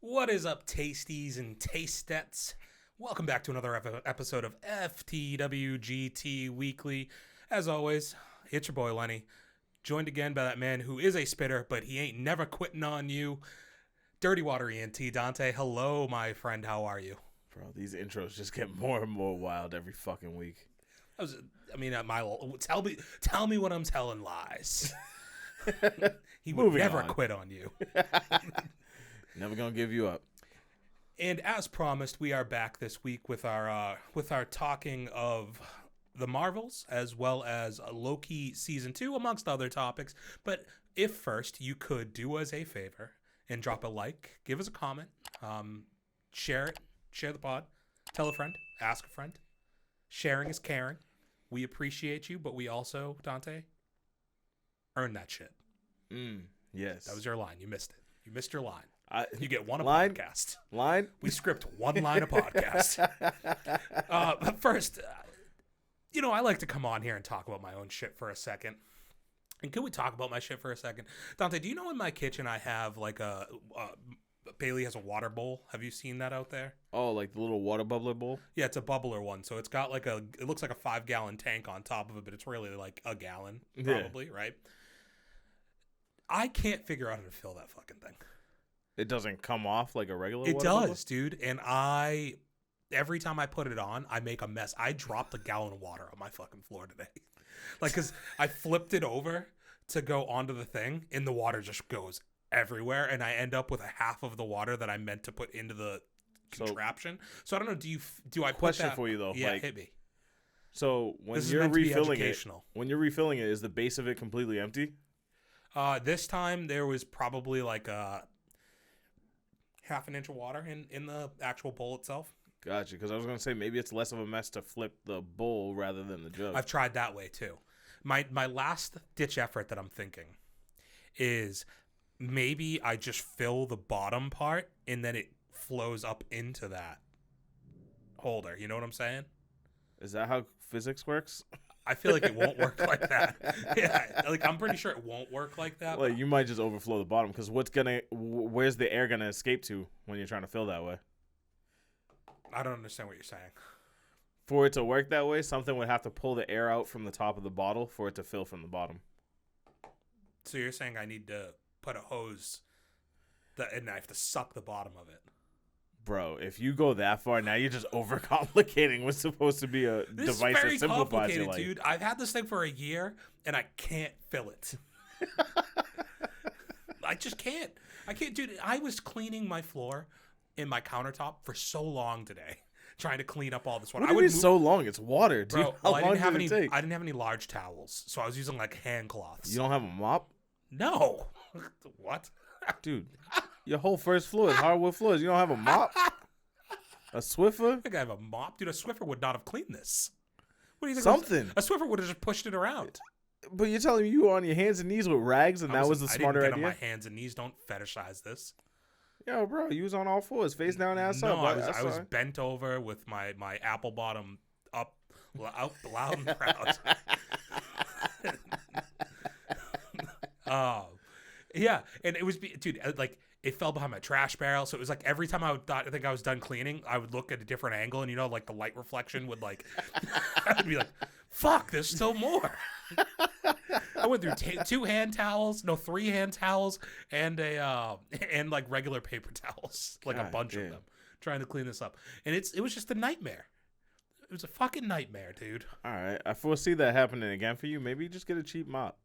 What is up, tasties and tastettes? Welcome back to another episode of FTWGT Weekly. As always, it's your boy Lenny, joined again by that man who is a spitter, but he ain't never quitting on you, Dirty Water ENT Dante. Hello, my friend. How are you? Bro, these intros just get more and more wild every fucking week. Tell me what I'm telling lies. He would Moving never on. quit on you. Never gonna give you up. And as promised, we are back this week with our talking of the Marvels as well as Loki season 2, amongst other topics. But if first you could do us a favor and drop a like, give us a comment, share it, share the pod, tell a friend, ask a friend. Sharing is caring. We appreciate you, but we also, Dante, earn that shit. Yes. That was your line. You missed it. You missed your line. You get one line? a podcast. Line? We script one line a podcast. But first, I like to come on here and talk about my own shit for a second. And can we talk about my shit for a second? Dante, do you know in my kitchen I have like Baylee has a water bowl? Have you seen that out there? Oh, like the little water bubbler bowl? Yeah, it's a bubbler one. So it's got it looks like a 5-gallon tank on top of it, but it's really like a gallon, probably, right? I can't figure out how to fill that fucking thing. It doesn't come off like a regular It water does, bubbler? dude. And every time I put it on, I make a mess. I dropped a gallon of water on my fucking floor today. Because I flipped it over to go onto the thing, and the water just goes everywhere, and I end up with a half of the water that I meant to put into the contraption. So I don't know, do I put Question that? for you, though. Yeah, like, hit me. So when This is you're meant to be refilling it, educational. is the base of it completely empty? This time there was probably like a half an inch of water in the actual bowl itself. Gotcha, because I was going to say maybe it's less of a mess to flip the bowl rather than the jug. I've tried that way too. My last ditch effort that I'm thinking is maybe I just fill the bottom part and then it flows up into that holder. You know what I'm saying? Is that how physics works? I feel like it won't work like that. Yeah, I'm pretty sure it won't work like that. Like, you might just overflow the bottom, because where's the air going to escape to when you're trying to fill that way? I don't understand what you're saying. For it to work that way, something would have to pull the air out from the top of the bottle for it to fill from the bottom. So you're saying I need to put a hose and I have to suck the bottom of it. Bro, if you go that far, now you're just overcomplicating what's supposed to be a This device is very that simplifies your complicated, life. dude. I've had this thing for a year, and I can't fill it. I just can't. I can't, dude. I was cleaning my floor and my countertop for so long today, trying to clean up all this water. What do you mean so long? It's water, dude. Bro, How I long didn't have did any. it take? I didn't have any large towels, so I was using like hand cloths. You don't have a mop? No. What? Dude, your whole first floor is hardwood floors. You don't have a mop? A Swiffer? I think I have a mop, dude. A Swiffer would not have cleaned this. What do you think? Something. A Swiffer would have just pushed it around. But you're telling me you were on your hands and knees with rags and that was the smarter I didn't idea? get on my hands and knees. Don't fetishize this. Yo, bro, you was on all fours, face down, ass up. No, I was bent over with my apple bottom up loud and proud. Oh, yeah, and it was, dude, like it fell behind my trash barrel, so it was like every time I think I was done cleaning, I would look at a different angle, and like the light reflection would like, I would be like, "Fuck, there's still more." I went through 3 hand towels, and and like regular paper towels, like God a bunch damn. of them, trying to clean this up, and it was just a nightmare. It was a fucking nightmare, dude. All right, I foresee that happening again for you. Maybe you just get a cheap mop.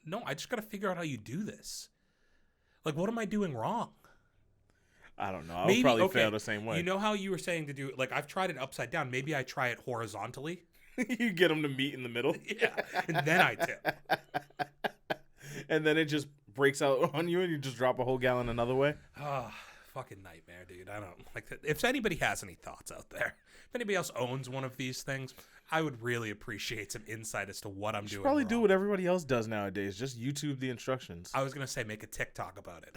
No, I just got to figure out how you do this. Like, what am I doing wrong? I don't know. I'll probably fail the same way. You know how you were saying to do it? Like, I've tried it upside down. Maybe I try it horizontally. You get them to meet in the middle. Yeah, and then I tip. And then it just breaks out on you and you just drop a whole gallon another way. Oh, fucking nightmare, dude. I don't like that. If anybody has any thoughts out there, if anybody else owns one of these things, I would really appreciate some insight as to what I'm doing. Probably wrong. do what everybody else does nowadays. Just YouTube the instructions. I was going to say make a TikTok about it.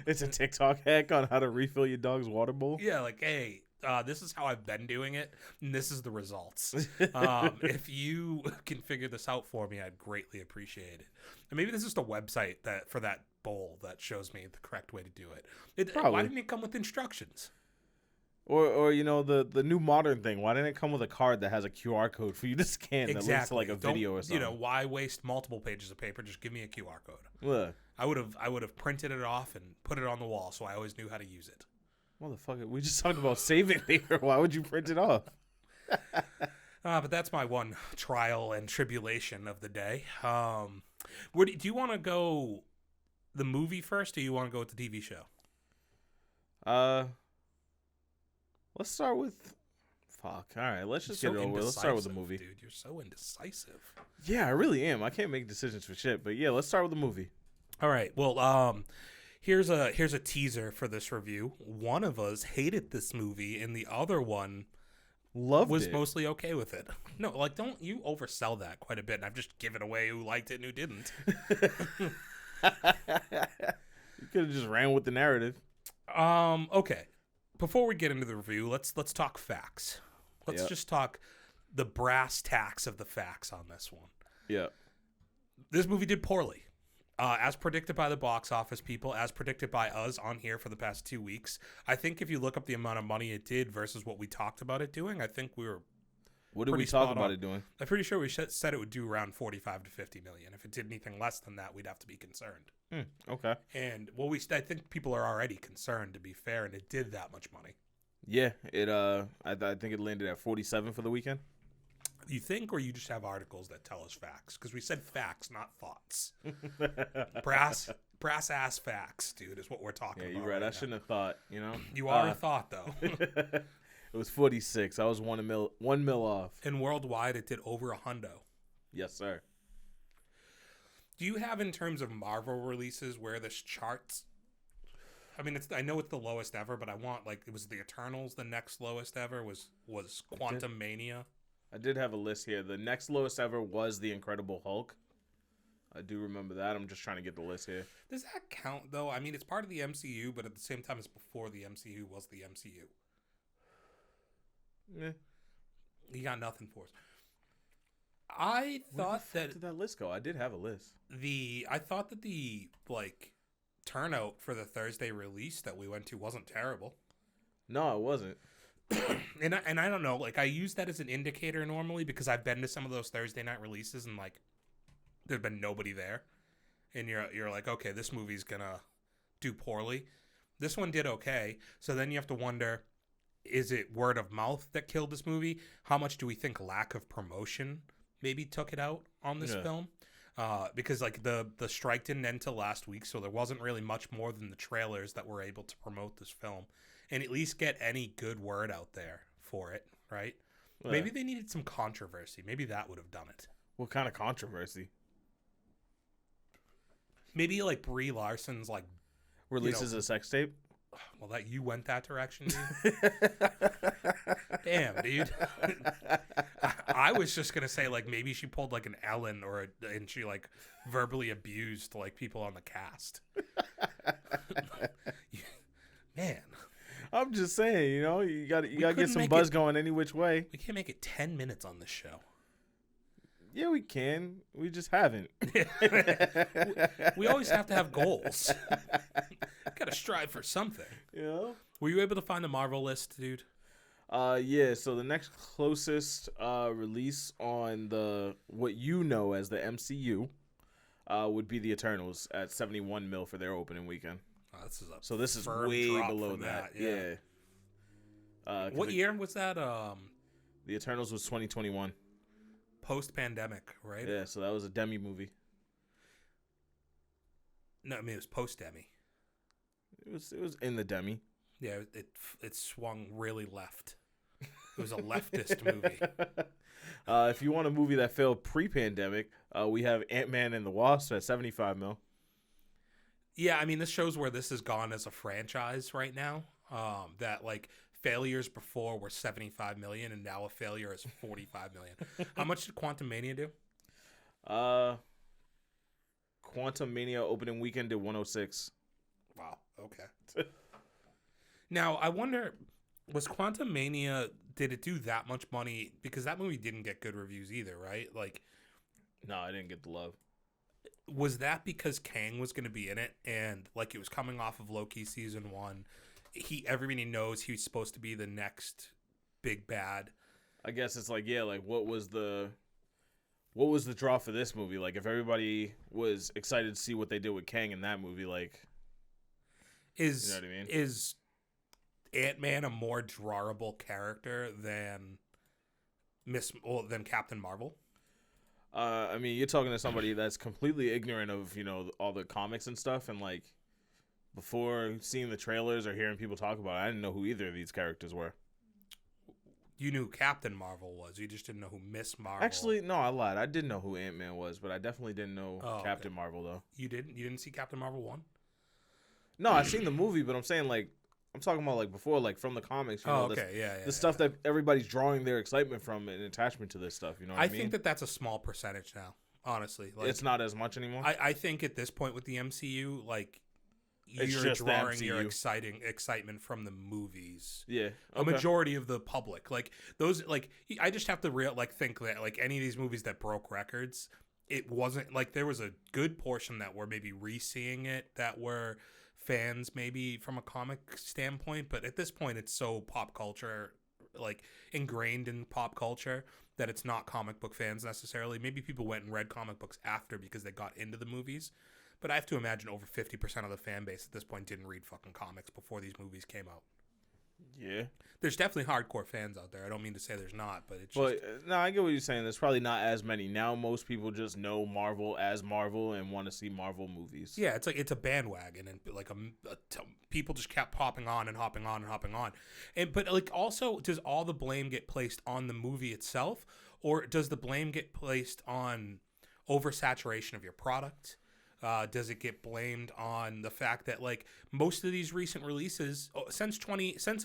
It's a TikTok hack on how to refill your dog's water bowl. Yeah, like, hey, this is how I've been doing it, and this is the results. If you can figure this out for me, I'd greatly appreciate it. And maybe this is the website for that bowl that shows me the correct way to do it. Probably. Why didn't it come with instructions? Or the new modern thing. Why didn't it come with a card that has a QR code for you to scan that links to like a video or something? Why waste multiple pages of paper? Just give me a QR code. Look, I would have printed it off and put it on the wall so I always knew how to use it. motherfucker, we just talked about saving paper. Why would you print it off? But that's my one trial and tribulation of the day. Do you want to go the movie first, or you want to go with the TV show? Let's start with. Fuck. All right, let's just get it over with. Let's start with the movie. Dude, you're so indecisive. Yeah, I really am. I can't make decisions for shit. But yeah, let's start with the movie. All right. Well, here's a teaser for this review. One of us hated this movie, and the other one was mostly okay with it. No, like, don't you oversell that quite a bit. And I've just given away who liked it and who didn't. You could have just ran with the narrative. Okay. Before we get into the review, let's talk facts. Let's just talk the brass tacks of the facts on this one. Yeah. This movie did poorly. As predicted by the box office people, as predicted by us on here for the past 2 weeks. I think if you look up the amount of money it did versus what we talked about it doing, I think we were What did we talk about it doing? I'm pretty sure we said it would do around 45 to 50 million. If it did anything less than that, we'd have to be concerned. Okay. And I think people are already concerned, to be fair, and it did that much money. Yeah, I think it landed at 47 for the weekend. You think, or you just have articles that tell us facts? Because we said facts, not thoughts. brass ass facts, dude, is what we're talking about. Yeah, you're right. I shouldn't have thought. You are a thought, though. It was 46. I was 1 mil off. And worldwide, it did over $100. Yes, sir. Do you have, in terms of Marvel releases, where this charts? I mean, I know it's the lowest ever, but I want, like, it was the Eternals. The next lowest ever was Quantum Mania. I did have a list here. The next lowest ever was the Incredible Hulk. I do remember that. I'm just trying to get the list here. Does that count, though? I mean, it's part of the MCU, but at the same time, it's before the MCU was the MCU. Yeah. You got nothing for us. I thought Where did that list go? I did have a list. I thought that the turnout for the Thursday release that we went to wasn't terrible. No, it wasn't. and I don't know, like, I use that as an indicator normally because I've been to some of those Thursday night releases and, like, there's been nobody there, and you're like, okay, this movie's gonna do poorly. This one did okay, so then you have to wonder, is it word of mouth that killed this movie? How much do we think lack of promotion maybe took it out on this film? Because, like, the strike didn't end till last week, so there wasn't really much more than the trailers that were able to promote this film and at least get any good word out there for it, right? Maybe they needed some controversy. Maybe that would have done it. What kind of controversy? Maybe, like, Brie Larson's, like, releases a sex tape? Well, that you went that direction, dude. Damn, dude. I was just gonna say, like, maybe she pulled, like, an Ellen and she, like, verbally abused, like, people on the cast. Man, I'm just saying, you got to get some buzz going any which way. We can't make it 10 minutes on this show. Yeah, we can. We just haven't. We always have to have goals. Got to strive for something. Yeah. Were you able to find the Marvel list, dude? Yeah. So the next closest release on what you know as the MCU would be the Eternals at 71 mil for their opening weekend. So this is way below that. Yeah. What year was that? The Eternals was 2021. Post-pandemic, right? Yeah, so that was a Demi movie. No, I mean, it was post-Demi. It was in the Demi. Yeah, it swung really left. It was a leftist movie. If you want a movie that failed pre-pandemic, we have Ant-Man and the Wasp at 75 mil. Yeah, I mean, this shows where this has gone as a franchise right now. That, like, failures before were 75 million, and now a failure is 45 million. How much did Quantum Mania do? Quantum Mania opening weekend did 106. Wow. Okay. Now, I wonder, was Quantum Mania, did it do that much money? Because that movie didn't get good reviews either, right? Like, no, I didn't get the love. was that because Kang was going to be in it, and like it was coming off of Loki season 1? Everybody knows he's supposed to be the next big bad. I guess it's like, yeah, like what was the draw for this movie? Like if everybody was excited to see what they did with Kang in that movie, like you know what I mean? Is Ant-Man a more drawable character than than Captain Marvel? I mean, you're talking to somebody that's completely ignorant of, you know, all the comics and stuff, and like before seeing the trailers or hearing people talk about it, I didn't know who either of these characters were. You knew who Captain Marvel was. You just didn't know who Miss Marvel. Actually, no, I lied. I did know who Ant-Man was, but I definitely didn't know Captain Marvel though. You didn't? You didn't see Captain Marvel 1? No, I seen the movie, but I'm saying like I'm talking about like before, like from the comics. You know, the stuff that everybody's drawing their excitement from and attachment to this stuff. You know what I mean? I think that that's a small percentage now. Honestly, like, it's not as much anymore. I think at this point with the MCU, like you're drawing your excitement from the movies. Yeah, a majority of the public, like those, like I just have to think that like any of these movies that broke records, it wasn't like there was a good portion that were maybe re-seeing it that were fans maybe from a comic standpoint, but at this point it's so pop culture, like ingrained in pop culture, that it's not comic book fans necessarily. Maybe people went and read comic books after because they got into the movies, but I have to imagine over 50% of the fan base at this point didn't read fucking comics before these movies came out. Yeah, there's definitely hardcore fans out there. I don't mean to say there's not, but it's no, I get what you're saying. There's probably not as many now. Most people just know Marvel as Marvel and want to see Marvel movies. Yeah, it's like it's a bandwagon, and like people just kept hopping on, and but like also, does all the blame get placed on the movie itself, or does the blame get placed on oversaturation of your product? Does it get blamed on the fact that like most of these recent releases since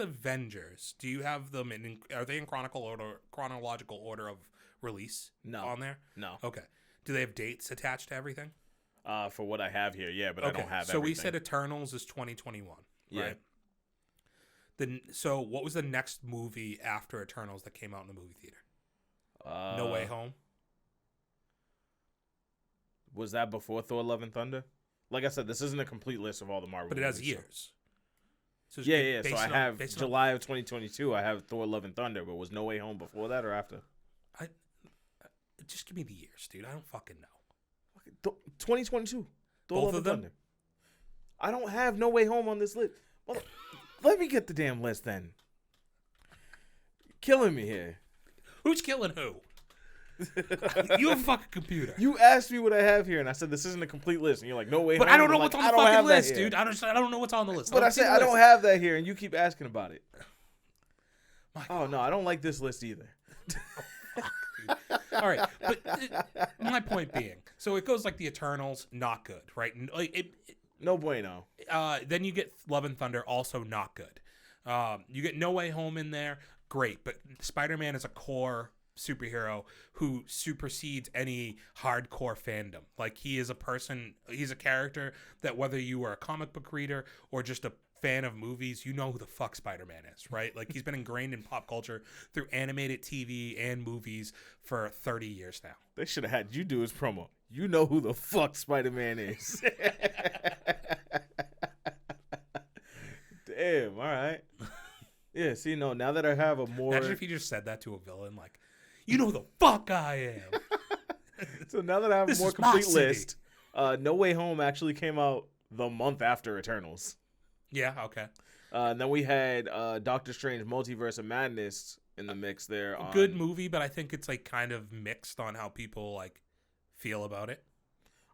Avengers, do you have them are they in chronological order of release? No. On there? No. Okay. Do they have dates attached to everything? For what I have here, yeah, but I don't have so everything. We said Eternals is 2021, right? Yeah. So what was the next movie after Eternals that came out in the movie theater? No Way Home? Was that before Thor: Love and Thunder? Like I said, this isn't a complete list of all the Marvel movies. But it has years. So yeah. So I have July of 2022. I have Thor: Love and Thunder. But was No Way Home before that or after? Just give me the years, dude. I don't fucking know. 2022. Thor: Both Love of and them? Thunder. I don't have No Way Home on this list. Well, let me get the damn list then. Killing me here. Who's killing who? You have a fucking computer. You asked me what I have here, and I said this isn't a complete list. And you're like, No Way Home. But I don't know what's on the fucking list, dude. I don't know what's on the list. But I said I don't have that here, and you keep asking about it. Oh, no, I don't like this list either. All right, but my point being, so it goes like the Eternals, not good, right? Like no bueno. Then you get Love and Thunder, also not good. You get No Way Home in there, great, but Spider-Man is a core superhero who supersedes any hardcore fandom. Like he's a character that whether you are a comic book reader or just a fan of movies, you know who the fuck Spider-Man is, right? Like he's been ingrained in pop culture through animated TV and movies for 30 years now. They should have had you do his promo. You know who the fuck Spider-Man is. Damn, all right. Yeah, see, no, now that I have a more... Imagine if you just said that to a villain, like, you know who the fuck I am. So now that I have a more complete list, No Way Home actually came out the month after Eternals. Yeah, okay. And then we had Doctor Strange Multiverse of Madness in the mix there. Good movie, but I think it's like kind of mixed on how people like feel about it.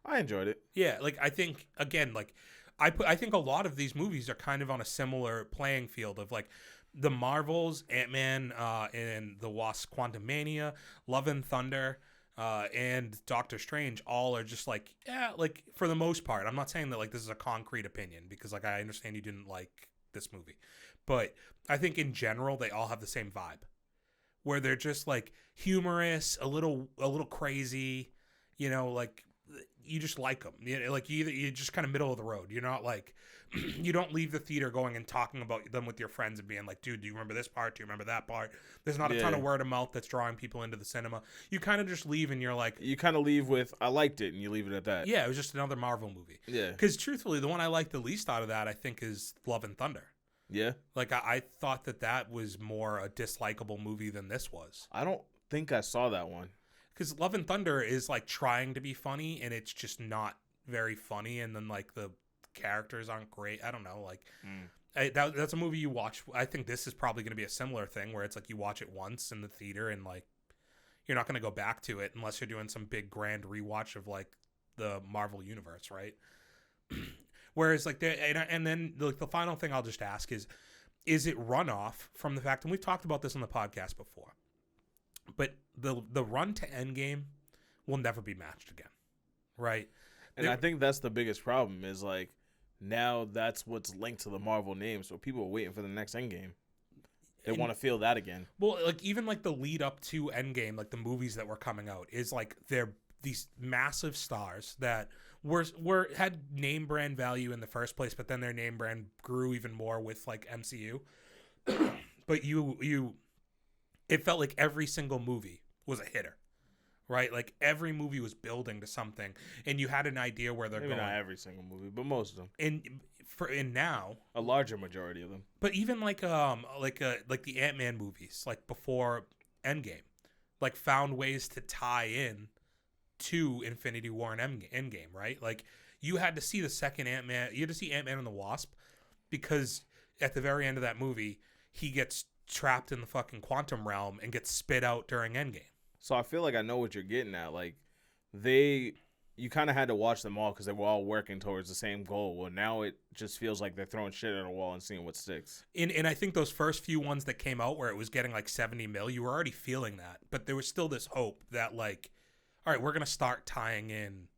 I enjoyed it. Yeah, like I think again, like I think a lot of these movies are kind of on a similar playing field of like the Marvels, Ant-Man and the Wasp, Quantumania, Love and Thunder, and Doctor Strange all are just like, yeah, like for the most part. I'm not saying that like this is a concrete opinion because like I understand you didn't like this movie, but I think in general they all have the same vibe where they're just like humorous, a little crazy, you know, like you just like them. Like you're just kind of middle of the road. You're not like you don't leave the theater going and talking about them with your friends and being like, dude, do you remember this part? Do you remember that part? There's not a ton of word of mouth that's drawing people into the cinema. You kind of just leave and you're like, you kind of leave with I liked it, and you leave it at that. Yeah, it was just another Marvel movie. Yeah, because truthfully, the one I liked the least out of that, I think, is Love and Thunder. Yeah, like I thought that was more a dislikable movie than this was. I don't think I saw that one. Because Love and Thunder is like trying to be funny, and it's just not very funny. And then like the characters aren't great. I don't know. Like that's a movie you watch. I think this is probably going to be a similar thing where it's like you watch it once in the theater, and like you're not going to go back to it unless you're doing some big grand rewatch of like the Marvel universe, right? Whereas like and then like the final thing I'll just ask is it runoff from the fact, and we've talked about this on the podcast before, but the run to Endgame will never be matched again, right? And I think that's the biggest problem is like now that's what's linked to the Marvel name, so people are waiting for the next Endgame. They want to feel that again. Well, like even like the lead up to Endgame, like the movies that were coming out is like they're these massive stars that were had name brand value in the first place, but then their name brand grew even more with like MCU. But it felt like every single movie was a hitter, right? Like every movie was building to something, and you had an idea where they're Maybe going. Not every single movie, but most of them. And now a larger majority of them. But even like the Ant-Man movies, like before Endgame, like found ways to tie in to Infinity War and Endgame, right? Like you had to see the second Ant-Man, you had to see Ant-Man and the Wasp, because at the very end of that movie, he gets trapped in the fucking quantum realm and gets spit out during Endgame. So I feel like I know what you're getting at. Like you kind of had to watch them all because they were all working towards the same goal. Well, now it just feels like they're throwing shit at a wall and seeing what sticks. And I think those first few ones that came out where it was getting like 70 mil, you were already feeling that. But there was still this hope that like, all right, we're going to start tying in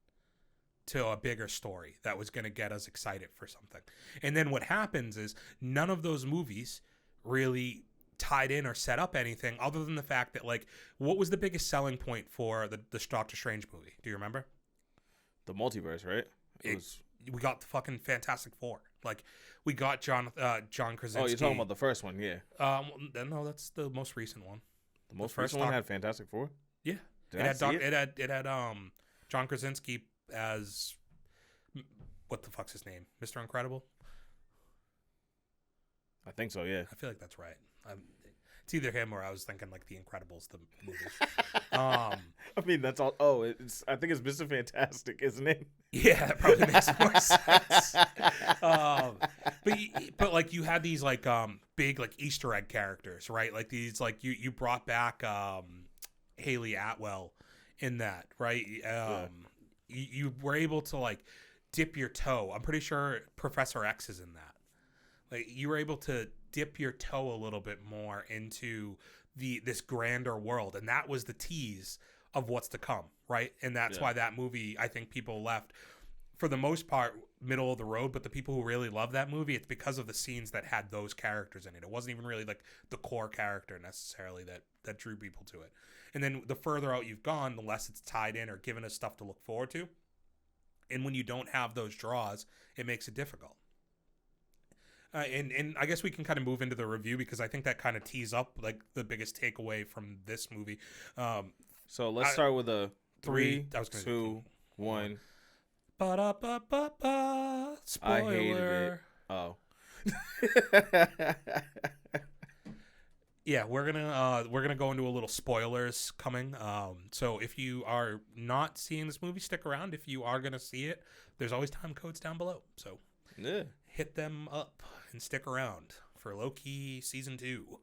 to a bigger story that was going to get us excited for something. And then what happens is none of those movies really tied in or set up anything other than the fact that like, what was the biggest selling point for the Doctor Strange movie? Do you remember? The multiverse, right? We got the fucking Fantastic Four. Like, we got John Krasinski. Oh, you're talking about the first one, yeah. No, that's the most recent one. The most recent one had Fantastic Four? Yeah. It had John Krasinski as what the fuck's his name? Mr. Incredible? I think so, yeah. I feel like that's right. It's either him or I was thinking like The Incredibles, the movie. I mean, that's all. Oh, I think it's Mr. Fantastic, isn't it? Yeah, that probably makes more sense. But like you had these like big like Easter egg characters, right? Like these like you brought back Haley Atwell in that, right? You were able to like dip your toe. I'm pretty sure Professor X is in that. Like you were able to dip your toe a little bit more into this grander world, and that was the tease of what's to come, right? And that's why that movie, I think people left for the most part middle of the road, but the people who really love that movie, it's because of the scenes that had those characters in it. It wasn't even really like the core character necessarily that drew people to it. And then the further out you've gone, the less it's tied in or given us stuff to look forward to. And when you don't have those draws, it makes it difficult. And I guess we can kind of move into the review because I think that kind of tees up like the biggest takeaway from this movie. So let's start with a 3, I was gonna 2, 1. Ba-da-ba-ba-ba. Spoiler. I hated it. Oh. Yeah, we're gonna go into a little spoilers coming. So if you are not seeing this movie, stick around. If you are gonna see it, there's always time codes down below. So hit them up and stick around for Loki season 2.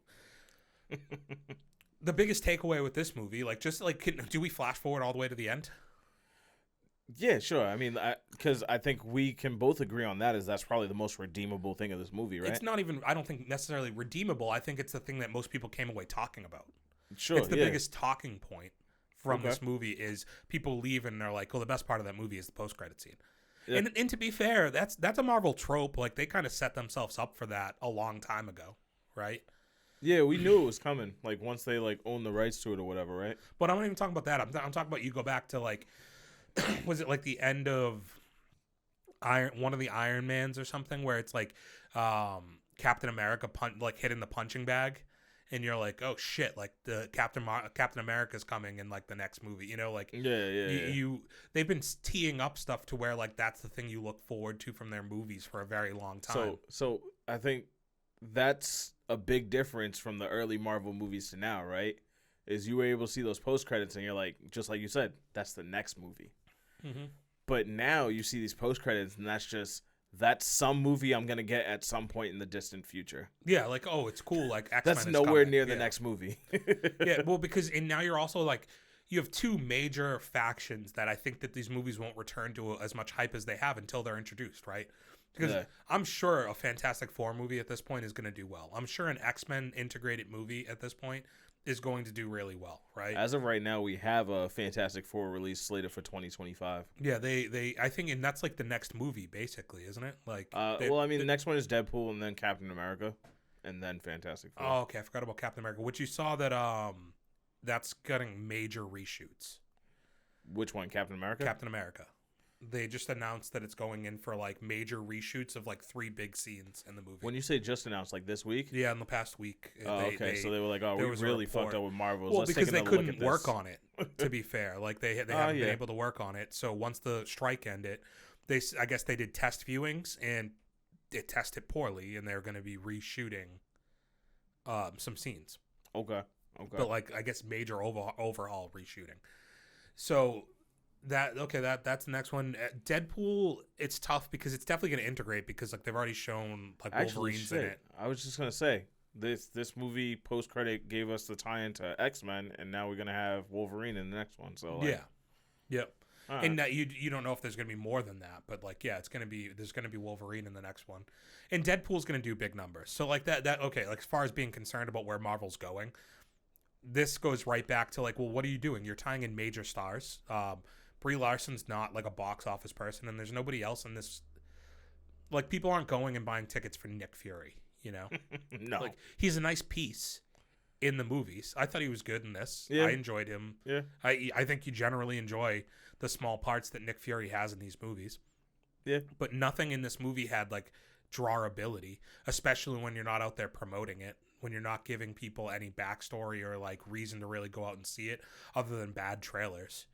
The biggest takeaway with this movie, like, just like, do we flash forward all the way to the end? Yeah, sure. I mean, because I think we can both agree on that. That's probably the most redeemable thing of this movie, right? It's not even, I don't think necessarily redeemable. I think it's the thing that most people came away talking about. Sure, it's the biggest talking point from this movie is people leave and they're like, well, the best part of that movie is the post-credit scene. Yeah. And to be fair, that's a Marvel trope. Like, they kind of set themselves up for that a long time ago, right? Yeah, we knew it was coming. Like, once they like own the rights to it or whatever, right? But I'm not even talking about that. I'm talking about you go back to like was it like the end of one of the Iron Mans or something, where it's like Captain America like hitting the punching bag, and you're like, oh shit, like the Captain America's coming in like the next movie, you know, like Yeah. they've been teeing up stuff to where like that's the thing you look forward to from their movies for a very long time. So I think that's a big difference from the early Marvel movies to now, right? Is you were able to see those post credits and you're like, just like you said, that's the next movie. Mm-hmm. But now you see these post credits and that's some movie I'm gonna get at some point in the distant future. Yeah, like, oh, it's cool. Like X-Men that's is nowhere coming. near the next movie. Yeah, well, because and now you're also like you have two major factions that I think that these movies won't return to as much hype as they have until they're introduced, right? Because I'm sure a Fantastic Four movie at this point is going to do well. I'm sure an X-Men integrated movie at this point is going to do really well, right? As of right now, we have a Fantastic Four release slated for 2025. Yeah, they I think, and that's like the next movie, basically, isn't it? Like, the next one is Deadpool, and then Captain America, and then Fantastic Four. Oh, okay, I forgot about Captain America, which you saw that that's getting major reshoots. Which one, Captain America? Captain America. They just announced that it's going in for like major reshoots of like 3 big scenes in the movie. When you say just announced, like this week? Yeah, in the past week. Okay, so they were like, "Oh, we really fucked up with Marvel." Well, because they couldn't work on it. To be fair, like they haven't been able to work on it. So once the strike ended, I guess they did test viewings and it tested poorly, and they're going to be reshooting some scenes. Okay. But like I guess major overhaul reshooting. So. That's the next one. Deadpool, it's tough because it's definitely going to integrate because like they've already shown like Wolverine's in it. I was just gonna say this movie post credit gave us the tie into X-Men, and now we're gonna have Wolverine in the next one. So like, yep. Right. And you don't know if there's going to be more than that, but like there's going to be Wolverine in the next one, and Deadpool's going to do big numbers. So like that okay, like as far as being concerned about where Marvel's going, this goes right back to like, well, what are you doing? You're tying in major stars. Brie Larson's not like a box office person, and there's nobody else in this. Like, people aren't going and buying tickets for Nick Fury, you know? No. Like, he's a nice piece in the movies. I thought he was good in this. Yeah. I enjoyed him. Yeah. I think you generally enjoy the small parts that Nick Fury has in these movies. Yeah. But nothing in this movie had, like, drawability, especially when you're not out there promoting it, when you're not giving people any backstory or, like, reason to really go out and see it other than bad trailers.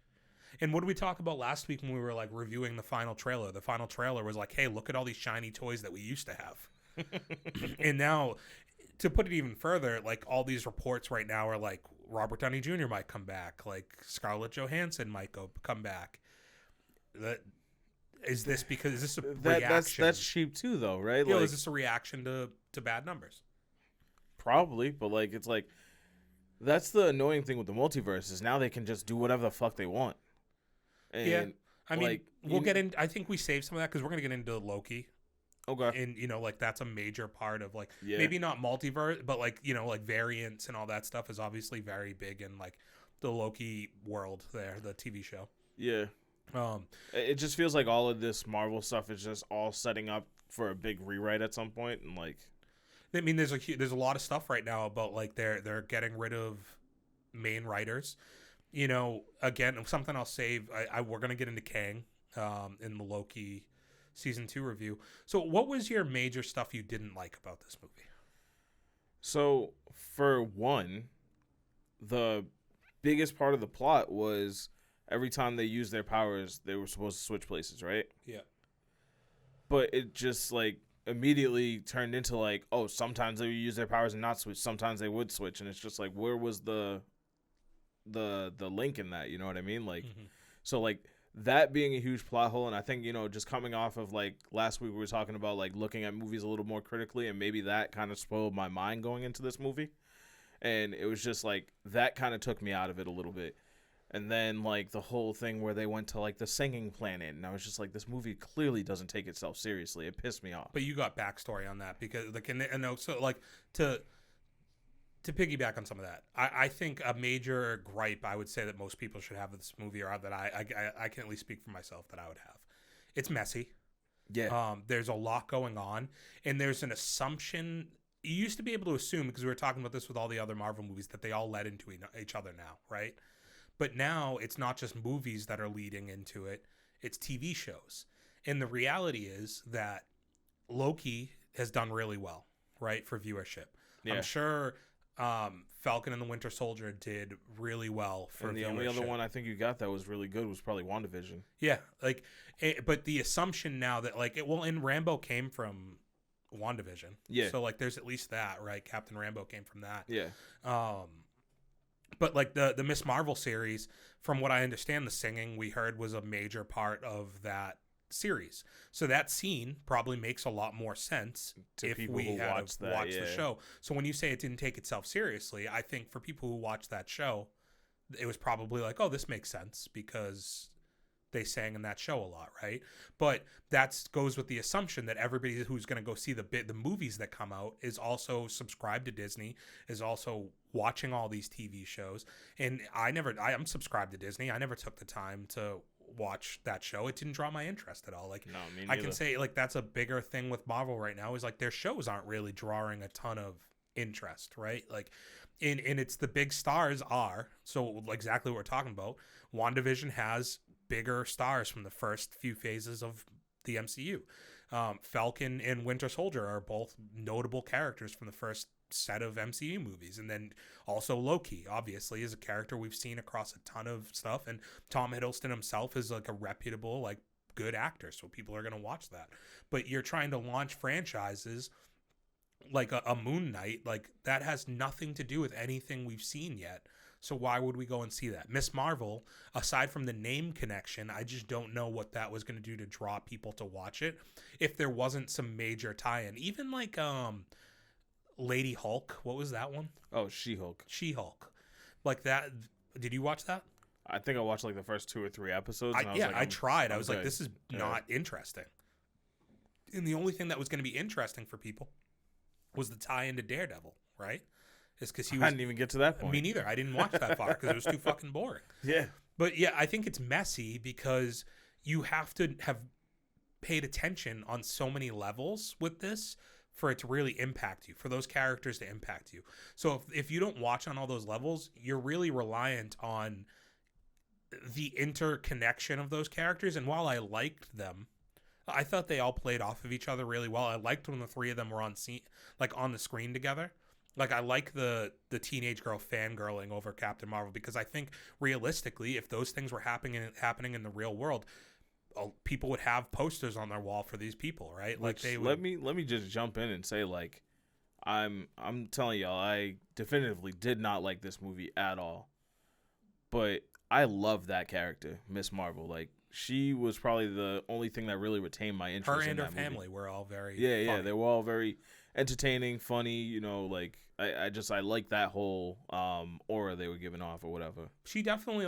And what did we talk about last week when we were like reviewing the final trailer? The final trailer was like, hey, look at all these shiny toys that we used to have. And now, to put it even further, like all these reports right now are like Robert Downey Jr. might come back, like Scarlett Johansson might come back. Is this a reaction? That's cheap too, though, right? Like, is this a reaction to bad numbers? Probably, but like it's like that's the annoying thing with the multiverse is now they can just do whatever the fuck they want. And, yeah, I mean, like, we'll get in. I think we saved some of that because we're gonna get into Loki. Okay. And like that's a major part of like maybe not multiverse, but like like variants and all that stuff is obviously very big in like the Loki world there, the TV show. Yeah. It just feels like all of this Marvel stuff is just all setting up for a big rewrite at some point, and like. I mean, there's a lot of stuff right now about like they're getting rid of main writers. Again, something I'll save. We're gonna get into Kang in the Loki season 2 review. So, what was your major stuff you didn't like about this movie? So, for one, the biggest part of the plot was every time they used their powers, they were supposed to switch places, right? Yeah. But it just like immediately turned into like, oh, sometimes they would use their powers and not switch. Sometimes they would switch, and it's just like, where was the link in that? You know what I mean? Like, So like that being a huge plot hole, and I think just coming off of like last week we were talking about like looking at movies a little more critically, and maybe that kind of spoiled my mind going into this movie, and it was just like that kind of took me out of it a little bit. And then, like, the whole thing where they went to, like, the singing planet. And I was just like, this movie clearly doesn't take itself seriously. It pissed me off. But you got backstory on that because, like, so, like, to piggyback on some of that, I think a major gripe I would say that most people should have with this movie, or that I can at least speak for myself that I would have. It's messy. Yeah. There's a lot going on. And there's an assumption. You used to be able to assume, because we were talking about this with all the other Marvel movies, that they all led into each other now, right? But now it's not just movies that are leading into it, it's TV shows. And the reality is that Loki has done really well, right, for viewership. Yeah. I'm sure Falcon and the Winter Soldier did really well for and the viewership. only other one I think you got that was really good was probably WandaVision. Yeah, like, but the assumption now that, like, and Rambo came from WandaVision. Yeah. So, like, there's at least that, right? Captain Rambo came from that. Yeah. But, like, the Miss Marvel series, from what I understand, the singing we heard was a major part of that series. So that scene probably makes a lot more sense To if people we who had watched that, watched the yeah. show. So when you say it didn't take itself seriously, I think for people who watched that show, it was probably like, oh, this makes sense because they sang in that show a lot, right? But that goes with the assumption that everybody who's going to go see the movies that come out is also subscribed to Disney, is also watching all these TV shows. And I'm subscribed to Disney. I never took the time to watch that show. It didn't draw my interest at all. Like, No, me I neither. can say, like, that's a bigger thing with Marvel right now, is like their shows aren't really drawing a ton of interest, right? Like, and it's the big stars are, so exactly what we're talking about. WandaVision has bigger stars from the first few phases of the MCU. Falcon and Winter Soldier are both notable characters from the first set of MCU movies. And then also Loki, obviously, is a character we've seen across a ton of stuff. And Tom Hiddleston himself is like a reputable, like, good actor. So people are going to watch that. But you're trying to launch franchises like a Moon Knight, like, that has nothing to do with anything we've seen yet. So why would we go and see that? Miss Marvel, aside from the name connection, I just don't know what that was going to do to draw people to watch it if there wasn't some major tie-in. Even like Lady Hulk, what was that one? Oh, She-Hulk. She-Hulk. Like that. Did you watch that? I think I watched like the first 2 or 3 episodes. And I tried. I was like, good. this is not interesting. And the only thing that was going to be interesting for people was the tie-in to Daredevil, right? Is because I didn't even get to that point. Me neither. I didn't watch that far because it was too fucking boring. Yeah. But yeah, I think it's messy because you have to have paid attention on so many levels with this for it to really impact you, for those characters to impact you. So if you don't watch on all those levels, you're really reliant on the interconnection of those characters. And while I liked them, I thought they all played off of each other really well. I liked when the three of them were on the screen together. Like, I like the teenage girl fangirling over Captain Marvel because I think realistically, if those things were happening in the real world, people would have posters on their wall for these people, right? Like, they would. Let me just jump in and say, like, I'm telling y'all, I definitively did not like this movie at all, but I love that character, Miss Marvel. Like, she was probably the only thing that really retained my interest. Her and in her that family movie. were all very yeah, they were all very entertaining, funny. You know, like I like that whole aura they were giving off or whatever. She definitely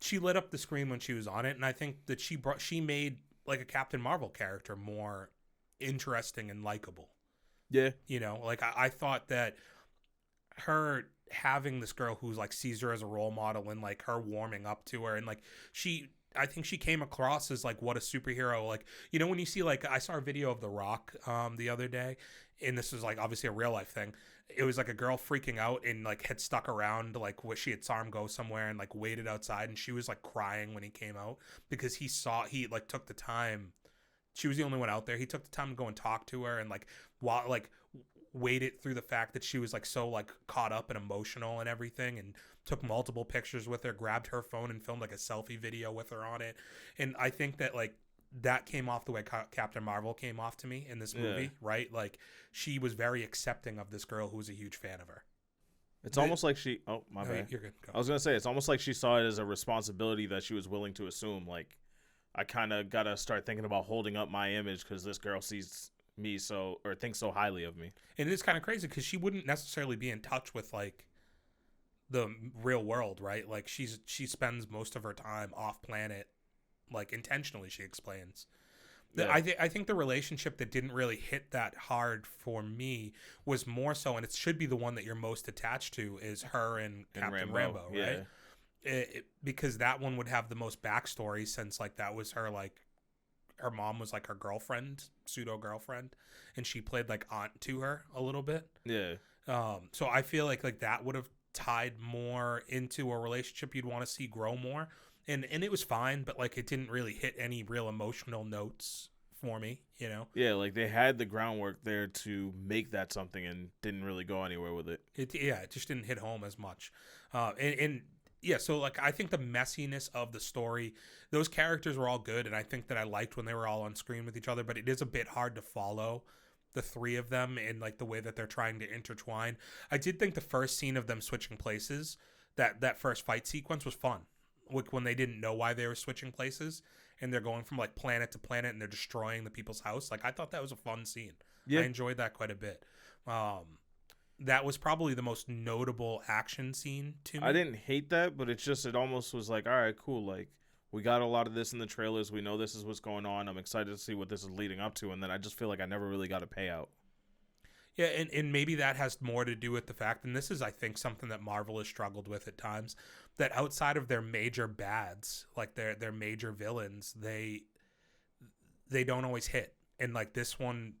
she lit up the screen when she was on it, and I think that she made like a Captain Marvel character more interesting and likable. Yeah, you know, like I thought that her having this girl who's like sees her as a role model and like her warming up to her and like I think she came across as like what a superhero, like, you know, when you see, like, I saw a video of The Rock the other day, and this was like obviously a real life thing. It was like a girl freaking out and like had stuck around, like what she had saw him go somewhere and like waited outside, and she was like crying when he came out because he like took the time. She was the only one out there. He took the time to go and talk to her and like while like waited through the fact that she was like so like caught up and emotional and everything, and took multiple pictures with her, grabbed her phone and filmed like a selfie video with her on it. And I think that like that came off the way Captain Marvel came off to me in this movie, right? Like, she was very accepting of this girl who was a huge fan of her. It's almost like she. Oh, my bad. You're good. Go. I was gonna say it's almost like she saw it as a responsibility that she was willing to assume. Like, I kind of gotta start thinking about holding up my image because this girl sees me or thinks so highly of me. And it is kind of crazy because she wouldn't necessarily be in touch with like the real world, right? Like, she spends most of her time off planet, like intentionally. She explains. Yeah. I think the relationship that didn't really hit that hard for me was more so, and it should be the one that you're most attached to, is her and Captain Rambo, right? Yeah. Because that one would have the most backstory, since like that was her, like, her mom was like her girlfriend, pseudo girlfriend, and she played like aunt to her a little bit. Yeah. So I feel like that would have tied more into a relationship you'd want to see grow more. And it was fine, but like it didn't really hit any real emotional notes for me, you know? Yeah, like they had the groundwork there to make that something and didn't really go anywhere with it. It just didn't hit home as much. And yeah, so like I think the messiness of the story, those characters were all good, and I think that I liked when they were all on screen with each other, but it is a bit hard to follow the three of them in like the way that they're trying to intertwine. I did think the first scene of them switching places, that first fight sequence was fun. Like when they didn't know why they were switching places and they're going from like planet to planet and they're destroying the people's house. Like I thought that was a fun scene. Yeah. I enjoyed that quite a bit. That was probably the most notable action scene to me. I didn't hate that, but it almost was like, all right, cool. Like, we got a lot of this in the trailers. We know this is what's going on. I'm excited to see what this is leading up to. And then I just feel like I never really got a payout. Yeah, and maybe that has more to do with the fact, and this is, I think, something that Marvel has struggled with at times, that outside of their major bads, like their major villains, they don't always hit. And like this one,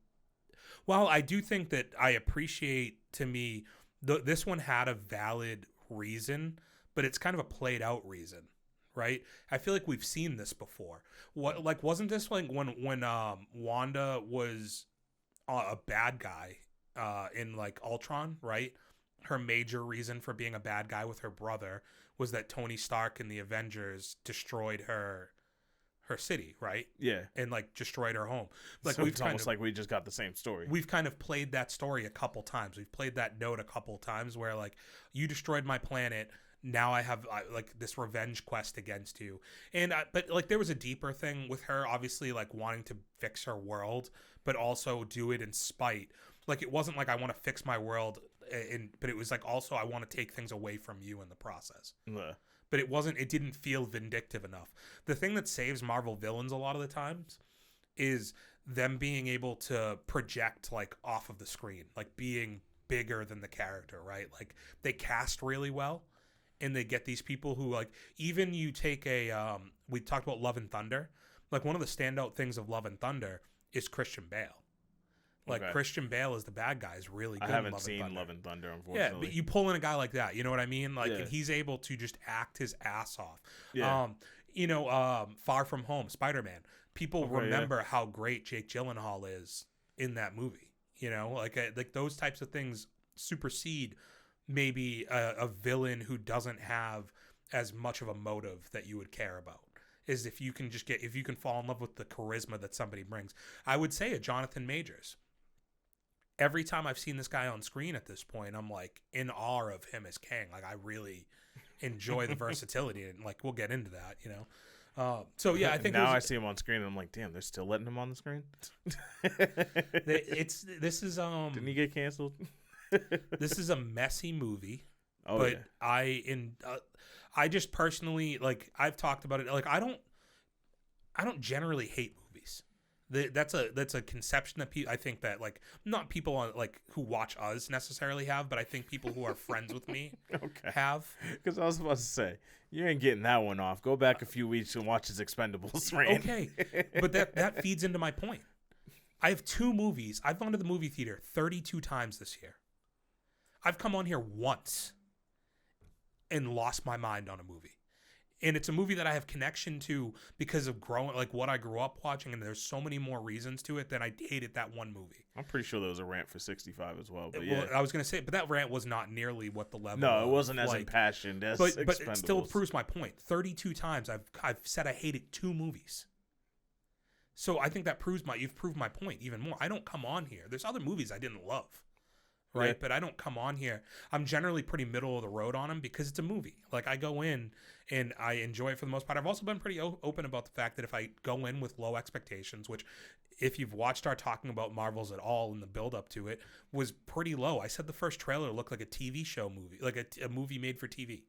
while I do think that I appreciate, to me, this one had a valid reason, but it's kind of a played out reason, right? I feel like we've seen this before. What, like, wasn't this like when Wanda was a bad guy in like Ultron, right? Her major reason for being a bad guy with her brother was that Tony Stark and the Avengers destroyed her city, right? Yeah. And like destroyed her home. Like so it's almost like we just got the same story. We've kind of played that story a couple times. We've played that note a couple times where like, you destroyed my planet, now I have like this revenge quest against you. And but like there was a deeper thing with her, obviously, like wanting to fix her world, but also do it in spite. Like it wasn't like I want to fix my world, but it was like also I want to take things away from you in the process. Yeah. But it didn't feel vindictive enough. The thing that saves Marvel villains a lot of the times is them being able to project like off of the screen, like being bigger than the character, right? Like they cast really well, and they get these people who like, even you take we talked about Love and Thunder. Like one of the standout things of Love and Thunder is Christian Bale. Like okay. Christian Bale as the bad guy is really good. I haven't seen Love and Thunder, unfortunately. Yeah, but you pull in a guy like that, you know what I mean? Like, and he's able to just act his ass off. Yeah. Far From Home, Spider-Man. People remember how great Jake Gyllenhaal is in that movie. You know, like those types of things supersede maybe a villain who doesn't have as much of a motive that you would care about. Is if you can fall in love with the charisma that somebody brings. I would say a Jonathan Majors. Every time I've seen this guy on screen at this point, I'm like in awe of him as Kang. Like I really enjoy the versatility, and like we'll get into that, you know. So yeah, I think now I see him on screen, and I'm like, damn, they're still letting him on the screen. This is Didn't he get canceled? This is a messy movie. Oh, but yeah. I just personally, like I've talked about it. Like I don't generally hate movies. That's a conception that I think that like not people on like who watch us necessarily have, but I think people who are friends with me have. Because I was about to say, you ain't getting that one off. Go back a few weeks and watch his Expendables, right? Okay, but that feeds into my point. I have two movies. I've gone to the movie theater 32 times this year. I've come on here once and lost my mind on a movie. And it's a movie that I have connection to because of growing, like what I grew up watching, and there's so many more reasons to it than I hated that one movie. I'm pretty sure there was a rant for 65 as well. But yeah, I was going to say, but that rant was not nearly what the level. No, it wasn't as impassioned as Expendables. But it still proves my point. 32 times I've said I hated two movies. So I think that you've proved my point even more. I don't come on here. There's other movies I didn't love. Right. Yeah. But I don't come on here. I'm generally pretty middle of the road on them because it's a movie. Like I go in and I enjoy it for the most part. I've also been pretty open about the fact that if I go in with low expectations, which if you've watched our talking about Marvels at all in the build up to it was pretty low. I said the first trailer looked like a TV show movie, like a movie made for TV.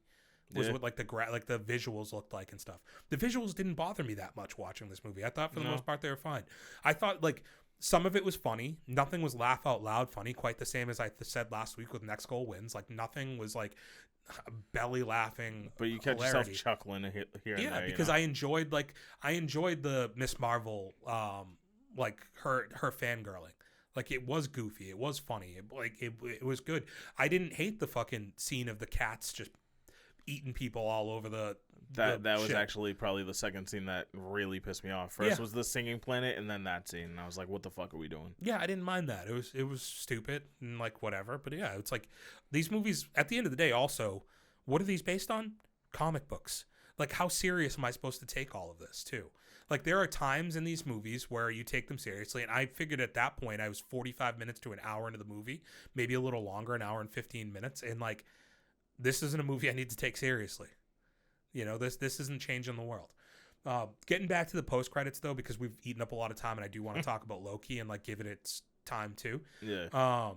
Was what like the visuals looked like and stuff. The visuals didn't bother me that much watching this movie. I thought for the most part they were fine. I thought like some of it was funny. Nothing was laugh out loud funny, quite the same as I said last week with Next Goal Wins. Like nothing was like belly laughing. But you catch yourself chuckling here and there. Yeah, because I enjoyed the Miss Marvel, like her fangirling. Like, it was goofy. It was funny. It was good. I didn't hate the fucking scene of the cats just eating people all over the That was ship. actually probably the second scene that really pissed me off. First was the singing planet, and then that scene. And I was like, what the fuck are we doing? Yeah, I didn't mind that. It was stupid and like whatever. But yeah, it's like these movies at the end of the day also, what are these based on? Comic books. Like, how serious am I supposed to take all of this too? Like, there are times in these movies where you take them seriously, and I figured at that point I was 45 minutes to an hour into the movie, maybe a little longer, an hour and 15 minutes, and like, this isn't a movie I need to take seriously. You know, this isn't changing the world. Getting back to the post credits though, because we've eaten up a lot of time, and I do want to talk about Loki and like give it its time too. Yeah.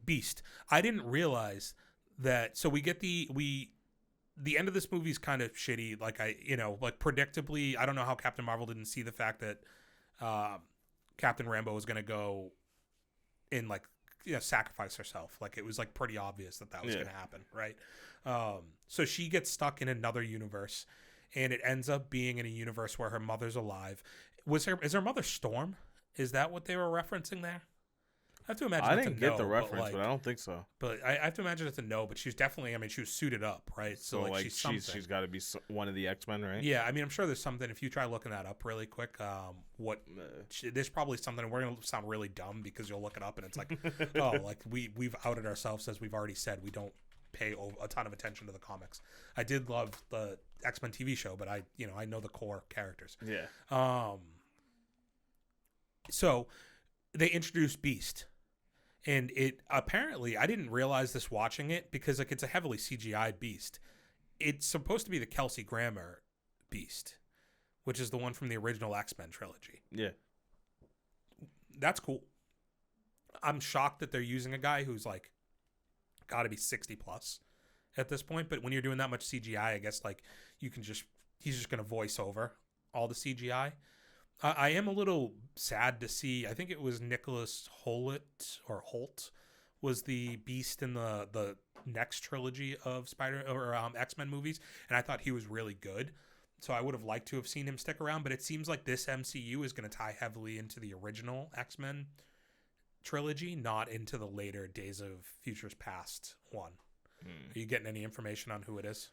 Beast. I didn't realize that. So we get the end of this movie is kind of shitty. Like, like predictably, I don't know how Captain Marvel didn't see the fact that Captain Rambeau was going to go and like, sacrifice herself. Like, it was like pretty obvious that was going to happen, right? So she gets stuck in another universe, and it ends up being in a universe where her mother's alive. Is her mother Storm? Is that what they were referencing there? I have to imagine. I didn't get the reference, but I don't think so. But I have to imagine it's a no. But she's definitely. I mean, she was suited up, right? So like she's got to be one of the X-Men, right? Yeah, I mean, I'm sure there's something. If you try looking that up really quick, there's probably something. We're gonna sound really dumb because you'll look it up and it's like, oh, like we've outed ourselves, as we've already said we don't pay a ton of attention to the comics. I did love the X-Men TV show, but I know the core characters. Yeah. So they introduced Beast. And it apparently, I didn't realize this watching it because like it's a heavily CGI'd Beast. It's supposed to be the Kelsey Grammer Beast, which is the one from the original X-Men trilogy. Yeah. That's cool. I'm shocked that they're using a guy who's like got to be 60 plus at this point. But when you're doing that much CGI, I guess like he's just going to voice over all the CGI. I am a little sad to see. I think it was Nicholas Hoult was the Beast in the next trilogy of X-Men movies, and I thought he was really good. So I would have liked to have seen him stick around, but it seems like this MCU is going to tie heavily into the original X-Men trilogy, not into the later Days of Futures Past one. Are you getting any information on who it is?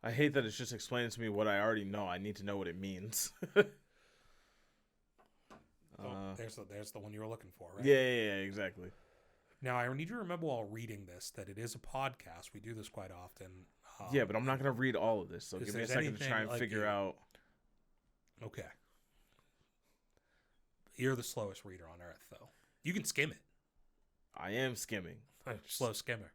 I hate that it's just explaining to me what I already know. I need to know what it means. There's the one you were looking for, right? Yeah, exactly. Now, I need you to remember while reading this that it is a podcast. We do this quite often. Yeah, but I'm not going to read all of this, so give me a second to try and figure out. Okay. You're the slowest reader on earth, though. You can skim it. I am skimming. Slow skimmer.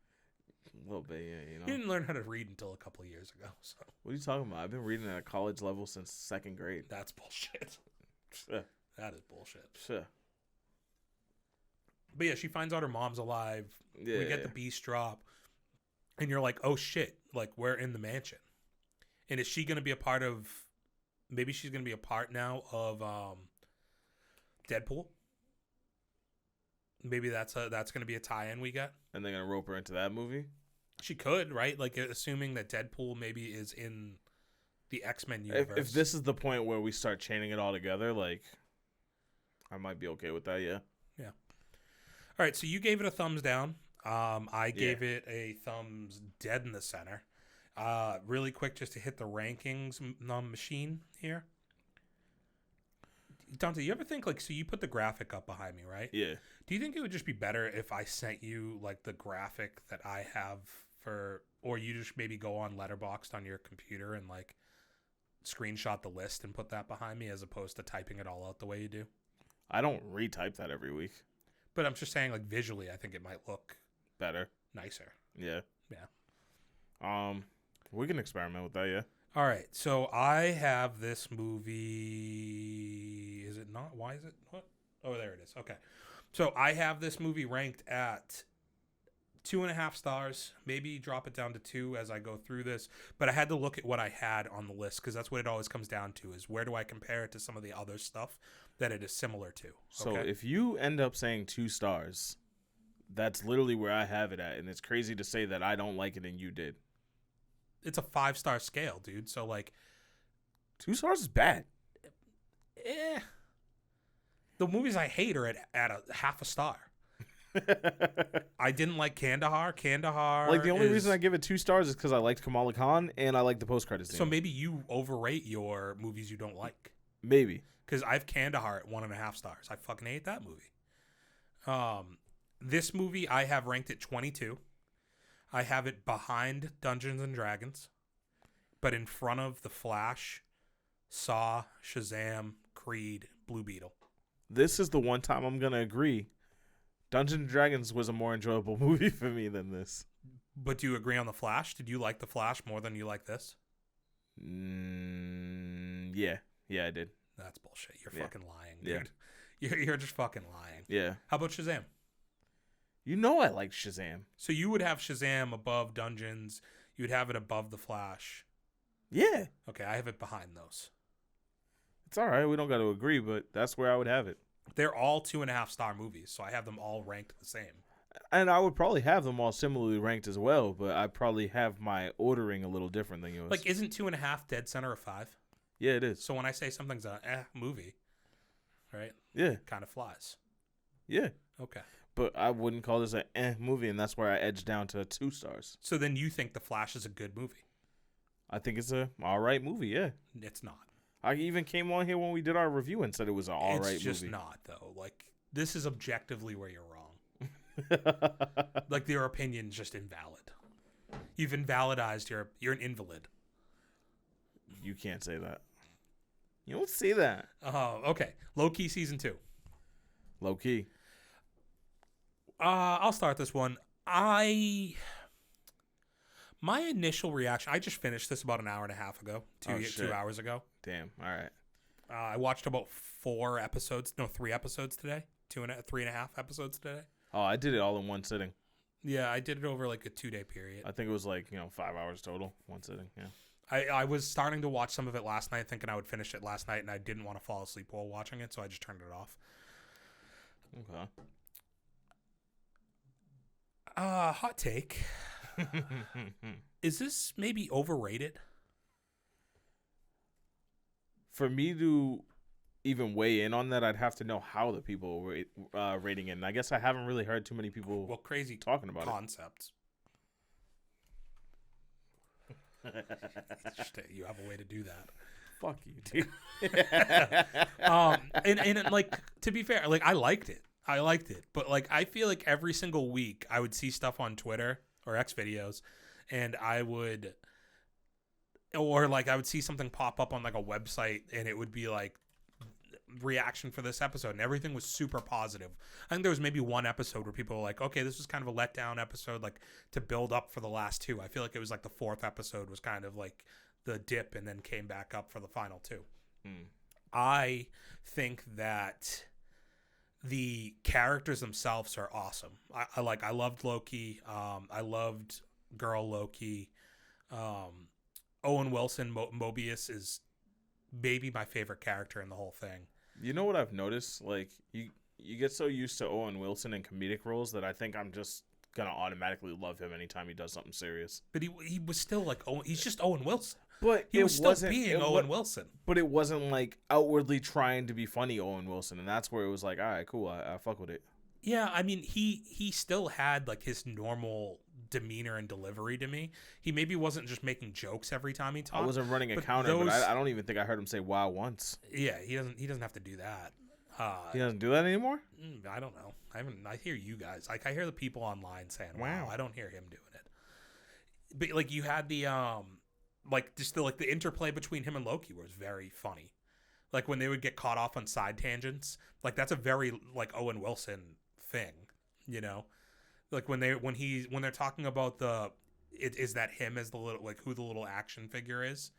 A little bit, yeah, You didn't learn how to read until a couple of years ago. So. What are you talking about? I've been reading at a college level since second grade. That's bullshit. That is bullshit. Sure. But yeah, she finds out her mom's alive. Yeah, we get the Beast drop. And you're like, oh shit, like we're in the mansion. And is she going to be a part of, maybe she's going to be a part now of Deadpool? Maybe that's going to be a tie-in we get. And they're going to rope her into that movie? She could, right? Like assuming that Deadpool maybe is in the X-Men universe. If this is the point where we start chaining it all together, like, I might be okay with that, yeah. Yeah. All right, so you gave it a thumbs down. I gave it a thumbs dead in the center. Really quick, just to hit the rankings machine here. Dante, you ever think, like, so you put the graphic up behind me, right? Yeah. Do you think it would just be better if I sent you, like, the graphic that I have for, or you just maybe go on Letterboxd on your computer and, like, screenshot the list and put that behind me as opposed to typing it all out the way you do? I don't retype that every week. But I'm just saying, like, visually, I think it might look better, nicer. Yeah. Yeah. We can experiment with that, yeah. All right. So I have this movie. Is it not? Why is it? What? Oh, there it is. Okay. So I have this movie ranked at 2.5 stars. Maybe drop it down to 2 as I go through this. But I had to look at what I had on the list because that's what it always comes down to is where do I compare it to some of the other stuff that it is similar to. So if you end up saying 2 stars, that's literally where I have it at. And it's crazy to say that I don't like it and you did. It's a 5-star scale, dude. So, like, 2 stars is bad. The movies I hate are at a half a star. I didn't like Kandahar. Like, the only reason I give it 2 stars is because I liked Kamala Khan and I like the post-credits scene. So maybe you overrate your movies you don't like. Maybe. Because I have Kandahar at 1.5 stars. I fucking hate that movie. This movie I have ranked at 22. I have it behind Dungeons and Dragons, but in front of The Flash, Saw, Shazam, Creed, Blue Beetle. This is the one time I'm going to agree. Dungeons and Dragons was a more enjoyable movie for me than this. But do you agree on The Flash? Did you like The Flash more than you like this? Yeah. Yeah, I did. That's bullshit. You're fucking lying, dude. Yeah. You're just fucking lying. Yeah. How about Shazam? You know I like Shazam. So you would have Shazam above Dungeons. You would have it above The Flash. Yeah. Okay, I have it behind those. It's all right. We don't got to agree, but that's where I would have it. They're all 2.5 star movies, so I have them all ranked the same. And I would probably have them all similarly ranked as well, but I probably have my ordering a little different than yours. Like, isn't 2.5 dead center of 5? Yeah, it is. So when I say something's a movie, right? Yeah. Kind of flies. Yeah. Okay. But I wouldn't call this a movie, and that's where I edge down to 2 stars. So then you think The Flash is a good movie? I think it's a all right movie, yeah. It's not. I even came on here when we did our review and said it was an all right movie. It's just not, though. Like, this is objectively where you're wrong. Like, your opinion's just invalid. You've invalidized you're an invalid. You can't say that. You don't say that. Oh, okay. Loki season 2. Loki. I'll start this one. My initial reaction, I just finished this about an hour and a half ago, 2 hours ago. Damn. All right. I watched about 3 episodes today. 3.5 episodes today. Oh, I did it all in one sitting. Yeah, I did it over like a 2-day period. I think it was like, 5 hours total, one sitting. Yeah. I was starting to watch some of it last night, thinking I would finish it last night, and I didn't want to fall asleep while watching it, so I just turned it off. Okay. Hot take. Is this maybe overrated? For me to even weigh in on that, I'd have to know how the people were rating it. And I guess I haven't really heard too many people crazy talking about concepts. You have a way to do that. Fuck you, dude. And like, to be fair, like, I liked it, but like, I feel like every single week I would see stuff on Twitter or X videos, and I would see something pop up on like a website, and it would be like reaction for this episode, and everything was super positive. I think there was maybe one episode where people were like, okay, this was kind of a letdown episode, like, to build up for the last 2. I feel like it was like the 4th episode was kind of like the dip and then came back up for the final 2. I think that the characters themselves are awesome. I loved Loki. I loved Girl Loki. Owen Wilson, Mobius, is maybe my favorite character in the whole thing. You know what I've noticed? Like, you get so used to Owen Wilson in comedic roles that I think I'm just gonna automatically love him anytime he does something serious. But he was still like he's just Owen Wilson. But he was still being Owen Wilson. But it wasn't like outwardly trying to be funny Owen Wilson, and that's where it was like, all right, cool, I fuck with it. Yeah, I mean, he still had like his normal demeanor and delivery to me. He maybe wasn't just making jokes every time he talked. I wasn't running a counter, but I don't even think I heard him say wow once. Yeah, he doesn't have to do that. He doesn't do that anymore? I don't know. I hear you guys. Like, I hear the people online saying, wow. I don't hear him doing it. But like, you had the the interplay between him and Loki was very funny. Like, when they would get caught off on side tangents, like, that's a very like Owen Wilson thing, you know? Like, when they're talking about is that him as the little, like, who the little action figure is,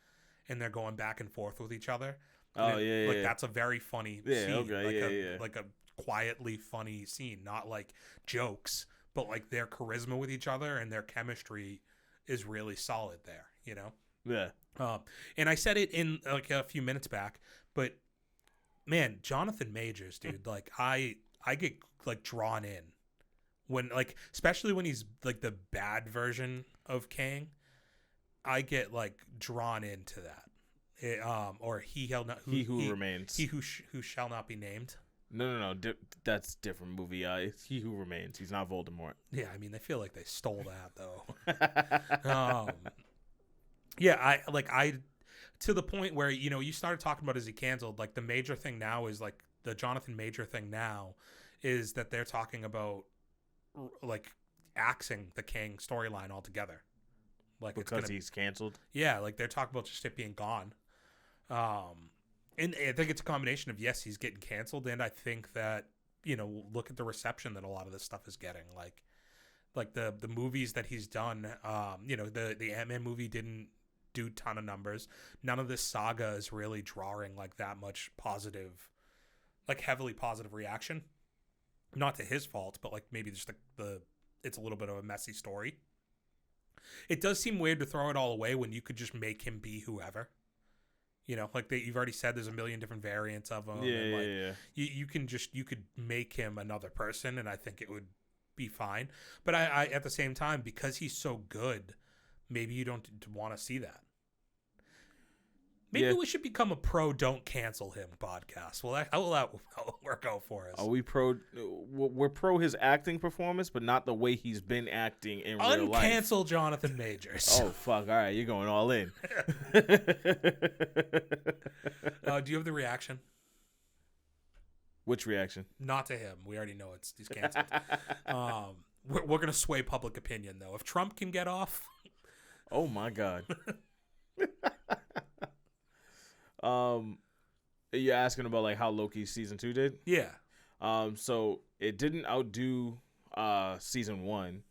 and they're going back and forth with each other. That's a very funny scene. Okay, like a quietly funny scene, not like jokes, but like their charisma with each other and their chemistry is really solid there, you know? Yeah. And I said it in like a few minutes back, but man, Jonathan Majors, dude, like I get like drawn in when, like, especially when he's like the bad version of Kang, I get like drawn into that. Or he who remains. He who shall not be named. No. That's a different movie. It's He Who Remains. He's not Voldemort. Yeah, I mean, they feel like they stole that though. Yeah, I to the point where you started talking about, is he canceled? Like the major thing now is like the Jonathan Major thing now is that they're talking about like axing the Kang storyline altogether. Like because he's canceled. Yeah, like they're talking about just it being gone. And I think it's a combination of, yes, he's getting canceled, and I think that look at the reception that a lot of this stuff is getting. Like the movies that he's done. The Ant-Man movie didn't do a ton of numbers. None of this saga is really drawing like that much positive, like heavily positive reaction. Not to his fault, but like maybe just it's a little bit of a messy story. It does seem weird to throw it all away when you could just make him be whoever. Like you've already said, there's a million different variants of him. Yeah. You could make him another person, and I think it would be fine. But I at the same time, because he's so good, maybe you don't want to see that. Maybe we should become a pro don't cancel him podcast. Well, how will that work out for us? Are we pro? We're pro his acting performance, but not the way he's been acting in real life. Uncancel Jonathan Majors. Oh, fuck. All right, you're going all in. Do you have the reaction? Which reaction? Not to him. We already know he's canceled. We're going to sway public opinion, though. If Trump can get off. Oh, my God. You're asking about like how Loki season 2 did? Yeah. So it didn't outdo season 1,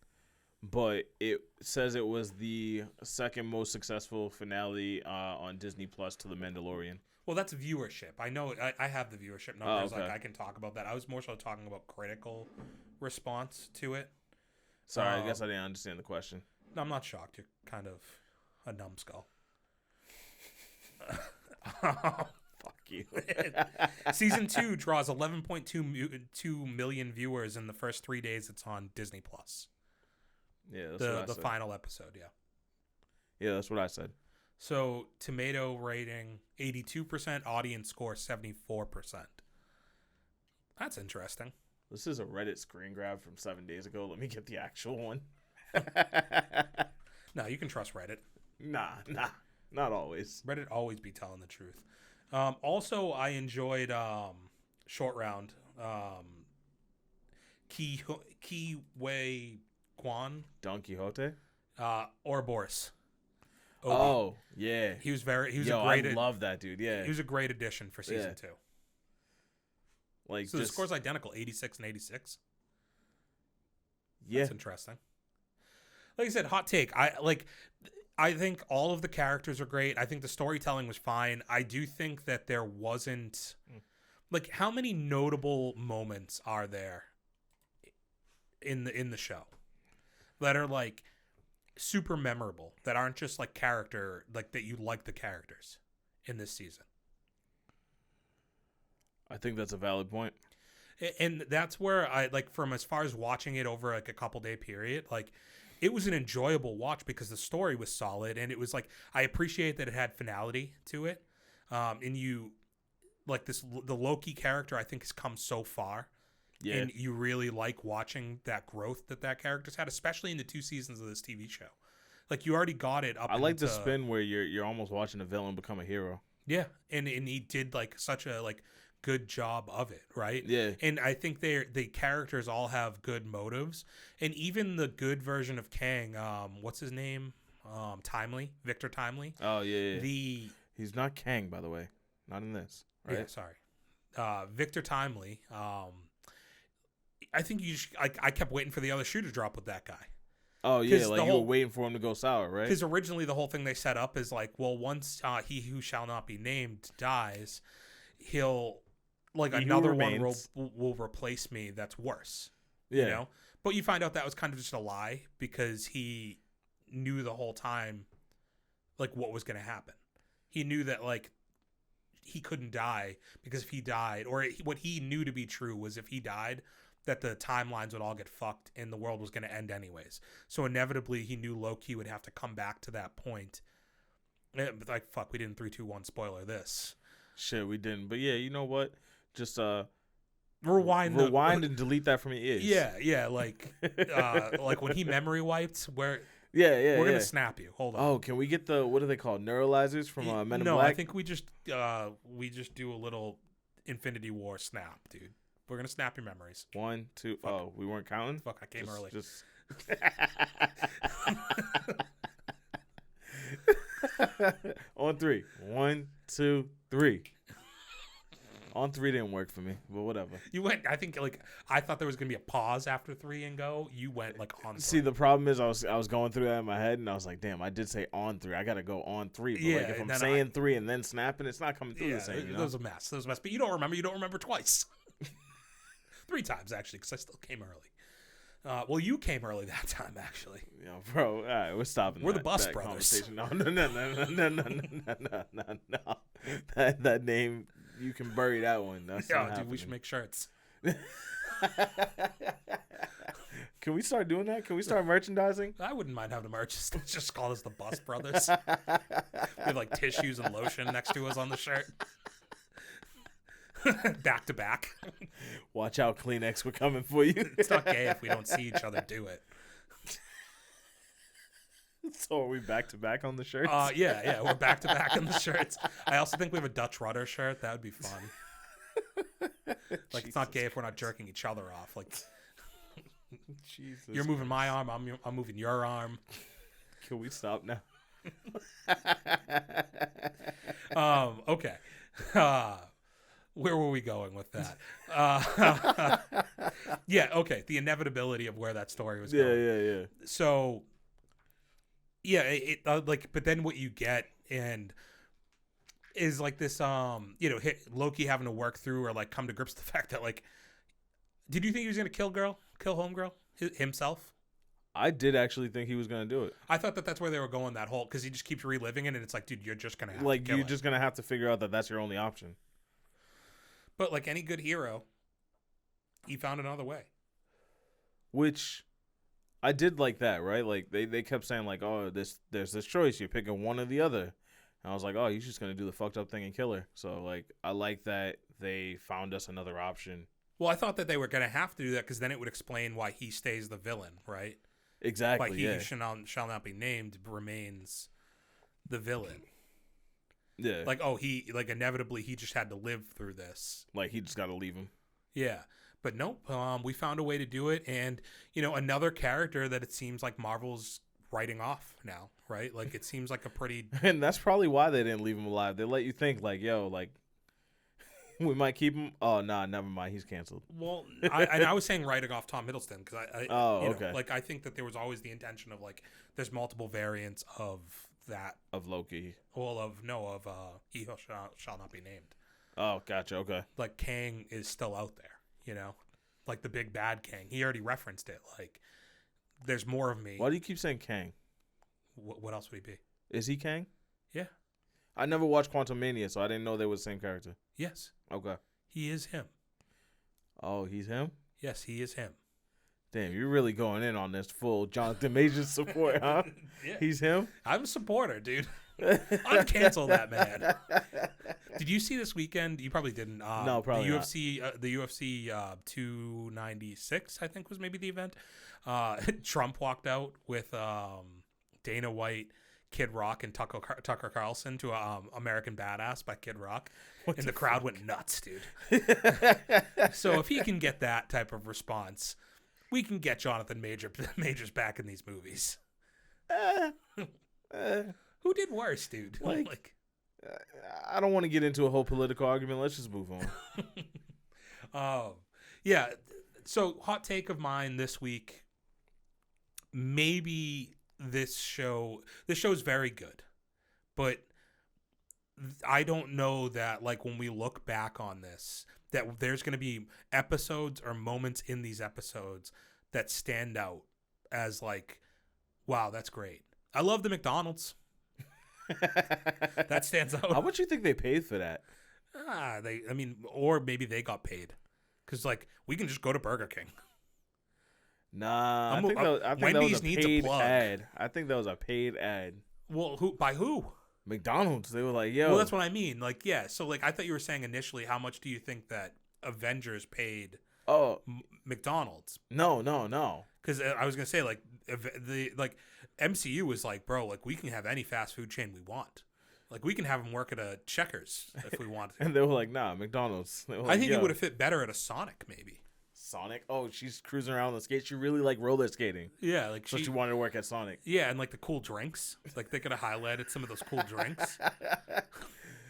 but it says it was the second most successful finale on Disney Plus to The Mandalorian. Well, that's viewership. I know I have the viewership numbers. Okay. Like I can talk about that. I was more so talking about critical response to it. Sorry, I guess I didn't understand the question. No, I'm not shocked. You're kind of a numbskull. Fuck you. Season 2 draws 11.2 million viewers in the first 3 days it's on Disney Plus. Yeah, that's what I the said. final episode, yeah. Yeah, that's what I said. So tomato rating 82%, audience score 74%. That's interesting. This is a Reddit screen grab from 7 days ago. Let me get the actual one. No, you can trust Reddit. Nah, not always. Reddit always be telling the truth. Also, I enjoyed Short Round. Kiwei Kwan. Don Quixote? Ouroboros. Oh, yeah. He was a great. I love that dude. Yeah, he was a great addition for season 2. Like, so the score's identical, 86 and 86. Yeah, that's interesting. Like I said, hot take. I think all of the characters are great. I think the storytelling was fine. I do think that there wasn't like, how many notable moments are there in the show that are like super memorable, that aren't just like character, like that you like the characters in this season? I think that's a valid point. And that's where I like, from as far as watching it over like a couple day period, like it was an enjoyable watch because the story was solid, and it was like, I appreciate that it had finality to it. And you like the Loki character, I think, has come so far. Yeah. And you really like watching that growth that character's had, especially in the 2 seasons of this TV show. Like, you already got it up. I like the spin where you're almost watching a villain become a hero. Yeah. And he did like such a like good job of it, right? Yeah. And I think the characters all have good motives, and even the good version of Kang, what's his name? Timely, Victor Timely. Oh yeah. He's not Kang, by the way, not in this. Right? Yeah, sorry. Victor Timely. I think I kept waiting for the other shoe to drop with that guy. Oh yeah, like you were waiting for him to go sour, right? Because originally the whole thing they set up is like, well, once he who shall not be named dies, he'll like another one will replace me that's worse. Yeah. You know? But you find out that was kind of just a lie, because he knew the whole time like what was going to happen. He knew that like he couldn't die, because if he died, or what he knew to be true was, if he died, that the timelines would all get fucked and the world was going to end anyways. So inevitably he knew Loki would have to come back to that point. Like, fuck, we didn't 3, 2, 1 spoiler this. Shit, we didn't. But yeah, you know what? Just rewind and delete that from your ears. Yeah, like when he memory wiped, where we're gonna snap you. Hold on. Oh, can we get the, what are they called, neuralizers from Men in No, Black? I think we just do a little Infinity War snap, dude. We're gonna snap your memories. 1, 2. Fuck. Oh, we weren't counting. Fuck, I came early. On 3. 1, 2, 3. On 3 didn't work for me, but whatever. You went. I think I thought there was gonna be a pause after 3 and go. You went on 3. See, the problem is I was going through that in my head, and I was like, damn, I did say on 3. I gotta go on 3. But like if I'm saying 3 and then snapping, it's not coming through the same. You know? That was a mess. But you don't remember. You don't remember twice. 3 times actually, because I still came early. Well, you came early that time actually. Bro. All right, we're stopping. We're the Bus Brothers. No. That name. You can bury that one. That's dude, we should make shirts. Can we start doing that? Can we start merchandising? I wouldn't mind having a merch. Let's just call us the Bus Brothers. We have like tissues and lotion next to us on the shirt. Back to back. Watch out, Kleenex, we're coming for you. It's not gay if we don't see each other do it. So are we back to back on the shirts? Yeah, we're back to back on the shirts. I also think we have a Dutch rudder shirt. That would be fun. Like it's not gay if we're not jerking each other off. Like Jesus, you're moving my arm, I'm moving your arm. Can we stop now? Okay. Where were we going with that? Yeah, okay. The inevitability of where that story was going. Yeah. So yeah, but then what you get is like this Loki having to work through or like come to grips with the fact that like, did you think he was gonna kill homegirl himself? I did actually think he was gonna do it. I thought that's where they were going, that whole, because he just keeps reliving it, and it's like, dude, you're just gonna have like to kill you're it. just gonna have to figure out that that's your only option. But like any good hero, he found another way. Which I did like that, right? Like they kept saying like, oh, there's this choice, you're picking one or the other. And I was like, oh, he's just gonna do the fucked up thing and kill her. So like I like that they found us another option. Well, I thought that they were gonna have to do that because then it would explain why he stays the villain, right? Exactly. Like he who shall not be named remains the villain. Yeah. Like, he inevitably he just had to live through this. Like he just got to leave him. Yeah. But nope, we found a way to do it, and another character that it seems like Marvel's writing off now, right? Like it seems like a pretty and that's probably why they didn't leave him alive. They let you think like, yo, like we might keep him. Oh, nah, never mind. He's canceled. Well, I was saying writing off Tom Hiddleston because okay. Like I think that there was always the intention of like there's multiple variants of that of Loki. Well, of he who shall not be named. Oh, gotcha. Okay. Like Kang is still out there, like the big bad Kang. He already referenced it. Like there's more of me. Why do you keep saying Kang? What else would he be? Is he Kang? Yeah. I never watched Quantumania, so I didn't know they were the same character. Yes. Okay. He is him. Oh, he's him? Yes, he is him. Damn, you're really going in on this full Jonathan Majors support, huh? Yeah. He's him? I'm a supporter, dude. Uncancel that man. Did you see this weekend? You probably didn't. No, probably the UFC, the UFC 296, I think was maybe the event. Trump walked out with Dana White, Kid Rock, and Tucker Carlson to American Badass by Kid Rock. And the crowd went nuts, dude. So if he can get that type of response, we can get Jonathan Majors back in these movies. Who did worse, dude? Like I don't want to get into a whole political argument. Let's just move on. Yeah. So hot take of mine this week. Maybe this show's very good, but I don't know that like when we look back on this, that there's going to be episodes or moments in these episodes that stand out as like, wow, that's great. I love the McDonald's. That stands out. How much do you think they paid for that? Or maybe they got paid. Because, like, we can just go to Burger King. Nah, I think that was a paid ad. I think that was a paid ad. Well, by who? McDonald's. They were like, yo. Well, that's what I mean. Like, yeah. So, like, I thought you were saying initially, how much do you think that Avengers paid Oh, McDonald's. no. Because I was gonna say like the MCU was like, bro, like we can have any fast food chain we want. Like we can have them work at a Checkers if we want to. And they were like, nah, McDonald's. They were I like, think yo, it would have fit better at a Sonic maybe. Sonic. Oh, she's cruising around on the skate. She really like roller skating. Yeah, like So she wanted to work at Sonic. Yeah, and like the cool drinks. Like they could have highlighted some of those cool drinks.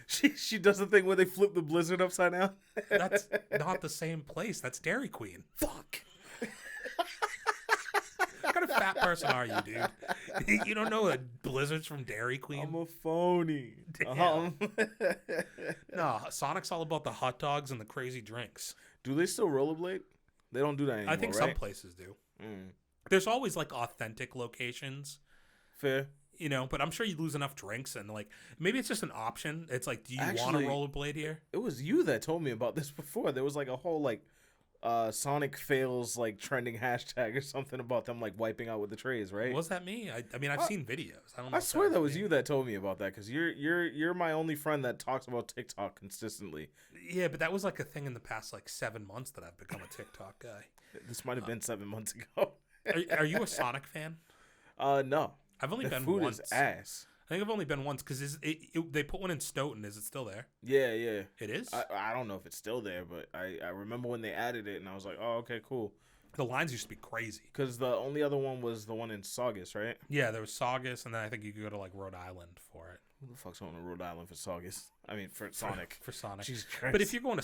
She does the thing where they flip the Blizzard upside down. That's not the same place. That's Dairy Queen. Fuck. What kind of fat person are you, dude? You don't know that Blizzard's from Dairy Queen? I'm a phony. No, Sonic's all about the hot dogs and the crazy drinks. Do they still rollerblade? They don't do that anymore, I think right? some places do. There's always like authentic locations, Fair. you know, but I'm sure you lose enough drinks and like maybe it's just an option. It's like, do you want to Actually, rollerblade here? It was you that told me about this before. There was like a whole like Sonic fails like trending hashtag or something about them like wiping out with the trays, right? Was that me? I mean, I've seen videos. I don't know. I if swear that was me. you that told me about that because you're my only friend that talks about TikTok consistently. Yeah, but that was like a thing in the past like 7 months that I've become a TikTok guy. This might have been 7 months ago. Are you a Sonic fan? No. I've only The been food once. is ass. I think I've only been once because they put one in Stoughton. Is it still there? Yeah, yeah. It is? I don't know if it's still there, but I remember when they added it, and I was like, oh, okay, cool. The lines used to be crazy. Because the only other one was the one in Saugus, right? Yeah, there was Saugus, and then I think you could go to like Rhode Island for it. Who the fuck's going to Rhode Island for Saugus? I mean, for Sonic. For Sonic. Jesus Christ. But if you're going to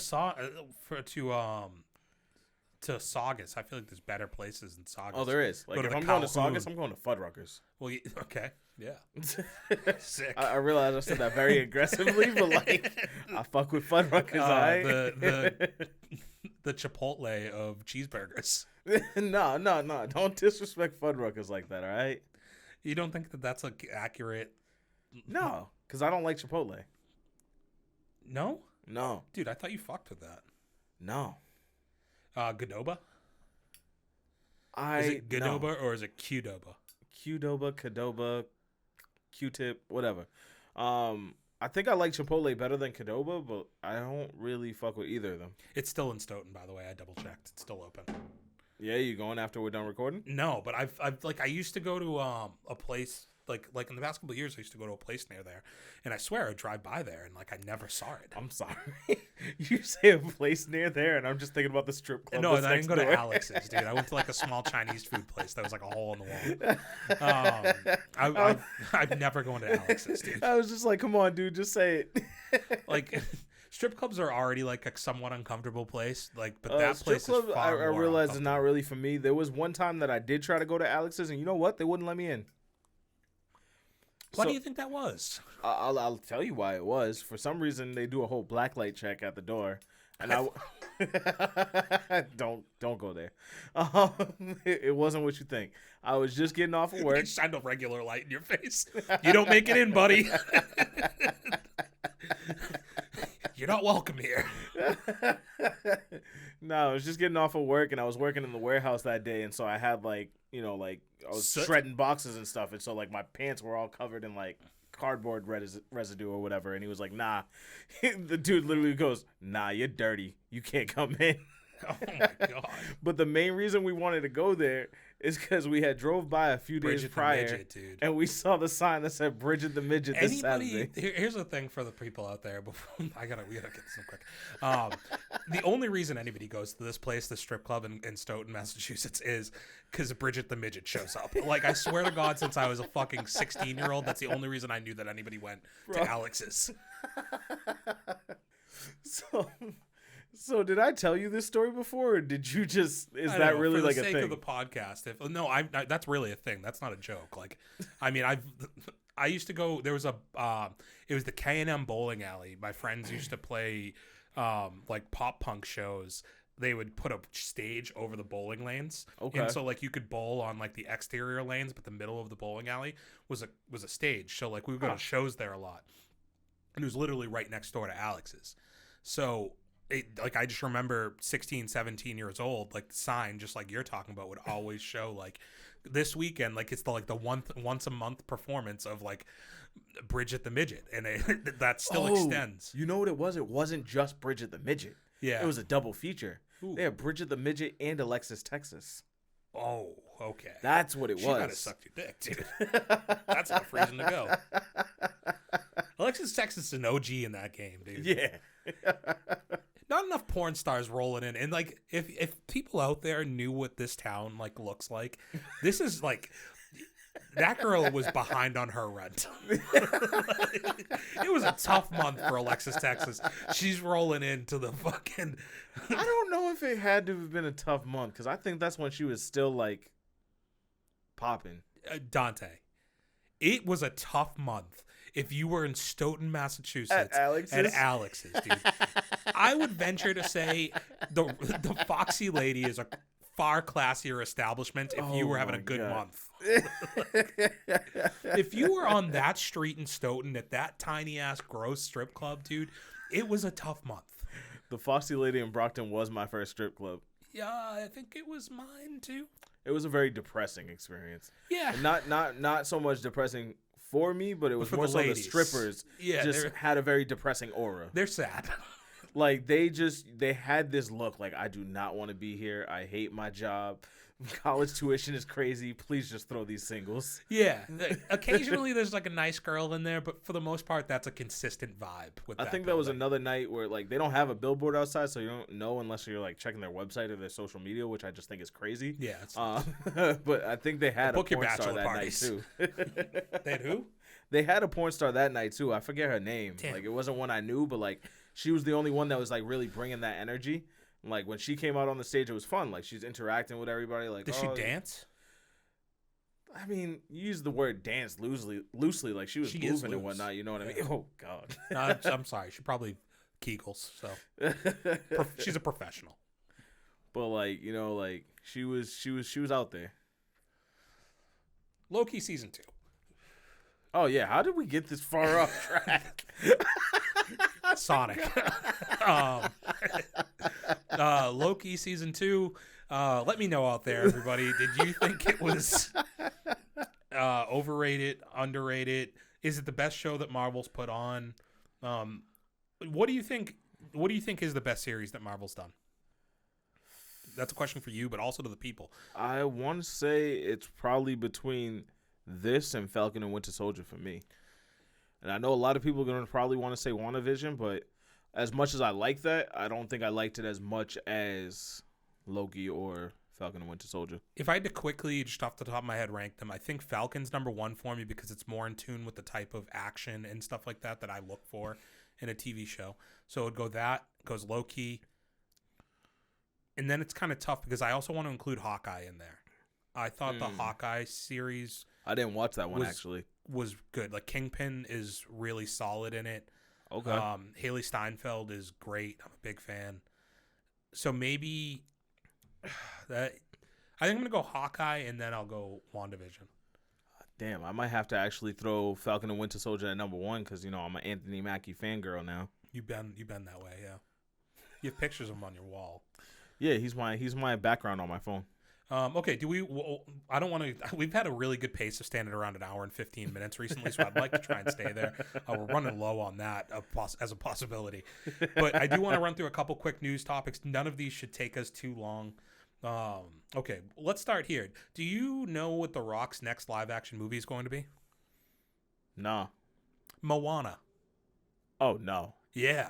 to Saugus, I feel like there's better places in Saugus. Oh, there is. Like, Go to if the I'm going to Calhoun. Saugus, I'm going to Fuddruckers. Well, okay, yeah, sick. I realize I said that very aggressively, but like, I fuck with Fuddruckers, alright? The Chipotle of cheeseburgers. No. Don't disrespect Fuddruckers like that, alright? You don't think that that's like accurate? No, because I don't like Chipotle. No, No. dude, I thought you fucked with that. No. Godoba? Is it no. Godoba or is it Qdoba? Qdoba, Cadoba, Q-tip, whatever. I think I like Chipotle better than Cadoba, but I don't really fuck with either of them. It's still in Stoughton, by the way. I double checked. It's still open. Yeah, you going after we're done recording? No, but I've like I used to go to a place like in the past couple of years I used to go to a place near there, and I swear I'd drive by there and like I never saw it. I'm sorry. You say a place near there, and I'm just thinking about the strip club. No, that's I next didn't go door. to Alex's, dude. I went to like a small Chinese food place that was like a hole in the wall. I've never gone to Alex's, dude. I was just like, come on, dude, just say it. Like, strip clubs are already like a somewhat uncomfortable place. Like, but that strip place club, is far I more realize is not uncomfortable. really for me. There was one time that I did try to go to Alex's, and you know what? They wouldn't let me in. Why So- do you think that was? I'll tell you why it was. For some reason, they do a whole blacklight check at the door, and don't go there. It wasn't what you think. I was just getting off of They work. shined a regular light in your face. You don't make it in, buddy. You're not welcome here. No, I was just getting off of work, and I was working in the warehouse that day, and so I had like I was Soot? shredding boxes and stuff, and so like my pants were all covered in like cardboard residue or whatever, and he was like, nah. The dude literally goes, nah, you're dirty, you can't come in. Oh my god. But the main reason we wanted to go there is because we had drove by a few days Bridget the prior, Midget, dude. and we saw the sign that said Bridget the Midget this Saturday. Here's the thing for the people out there. Before we gotta get this in quick. The only reason anybody goes to this place, the strip club in Stoughton, Massachusetts, is because Bridget the Midget shows up. Like, I swear to God, since I was a fucking 16-year-old, that's the only reason I knew that anybody went to Alex's. So did I tell you this story before, or did you just? Is I that know, really for like the a sake thing? of the podcast? That's really a thing. That's not a joke. Like, I mean, I used to go. There was it was the K&M bowling alley. My friends used to play, like pop punk shows. They would put a stage over the bowling lanes, Okay. and so like you could bowl on like the exterior lanes, but the middle of the bowling alley was a stage. So like we would go to shows there a lot, and it was literally right next door to Alex's. So. I just remember 16, 17 years old, like the sign, just like you're talking about, would always show like this weekend, like it's the once a month performance of like Bridget the Midget, and that still extends. You know what it was? It wasn't just Bridget the Midget. Yeah. It was a double feature. Ooh. They had Bridget the Midget and Alexis Texas. Oh, okay. That's what it She was. might have sucked your dick, dude. That's enough reason to go. Alexis Texas is an OG in that game, dude. Yeah. Not enough porn stars rolling in. And, like, if people out there knew what this town, like, looks like, this is, like... That girl was behind on her rent. It was a tough month for Alexis Texas. She's rolling into the fucking... I don't know if it had to have been a tough month, because I think that's when she was still, like, popping. Dante, it was a tough month if you were in Stoughton, Massachusetts. At Alex's, dude. I would venture to say the Foxy Lady is a far classier establishment if you were having a good month. If you were on that street in Stoughton at that tiny ass gross strip club, dude, it was a tough month. The Foxy Lady in Brockton was my first strip club. Yeah, I think it was mine too. It was a very depressing experience. Yeah, and not so much depressing for me, but it was more so the strippers just had a very depressing aura. They're sad. Like they had this look like, I do not want to be here. I hate my job. College tuition is crazy. Please just throw these singles. Yeah. Occasionally there's like a nice girl in there, but for the most part, that's a consistent vibe. I think that was another night where like they don't have a billboard outside, so you don't know unless you're like checking their website or their social media, which I just think is crazy. Yeah. But I think they had book a porn star that parties. night too. They had who? They had a porn star that night too. I forget her name. Damn. Like it wasn't one I knew, but like she was the only one that was like really bringing that energy. Like when she came out on the stage, it was fun. Like she's interacting with everybody. Like, did she dance? I mean, you use the word dance loosely. Like she was moving and whatnot. You know what I mean? Oh God. No, I'm sorry. She probably Kegels. So she's a professional. But like like she was out there. Loki season 2. Oh yeah, how did we get this far off track? Sonic. Loki season 2. Let me know out there, everybody. Did you think it was overrated, underrated? Is it the best show that Marvel's put on? What do you think? What do you think is the best series that Marvel's done? That's a question for you, but also to the people. I want to say it's probably between this and Falcon and Winter Soldier for me. And I know a lot of people are going to probably want to say WandaVision, but as much as I like that, I don't think I liked it as much as Loki or Falcon and Winter Soldier. If I had to quickly, just off the top of my head, rank them, I think Falcon's number 1 for me because it's more in tune with the type of action and stuff like that I look for in a TV show. So it would go that, goes Loki. And then it's kind of tough because I also want to include Hawkeye in there. I thought the Hawkeye series... I didn't watch that one, actually. Was good. Like, Kingpin is really solid in it. Okay. Haley Steinfeld is great. I'm a big fan. So maybe... I think I'm going to go Hawkeye, and then I'll go WandaVision. Damn, I might have to actually throw Falcon and Winter Soldier at number 1 because, I'm an Anthony Mackie fangirl now. You've been that way, yeah. You have pictures of him on your wall. Yeah, he's my background on my phone. Okay, I don't want to... We've had a really good pace of standing around an hour and 15 minutes recently, so I'd like to try and stay there. We're running low on that as a possibility. But I do want to run through a couple quick news topics. None of these should take us too long. Okay, let's start here. Do you know what The Rock's next live-action movie is going to be? Nah. Moana. Oh, no. Yeah.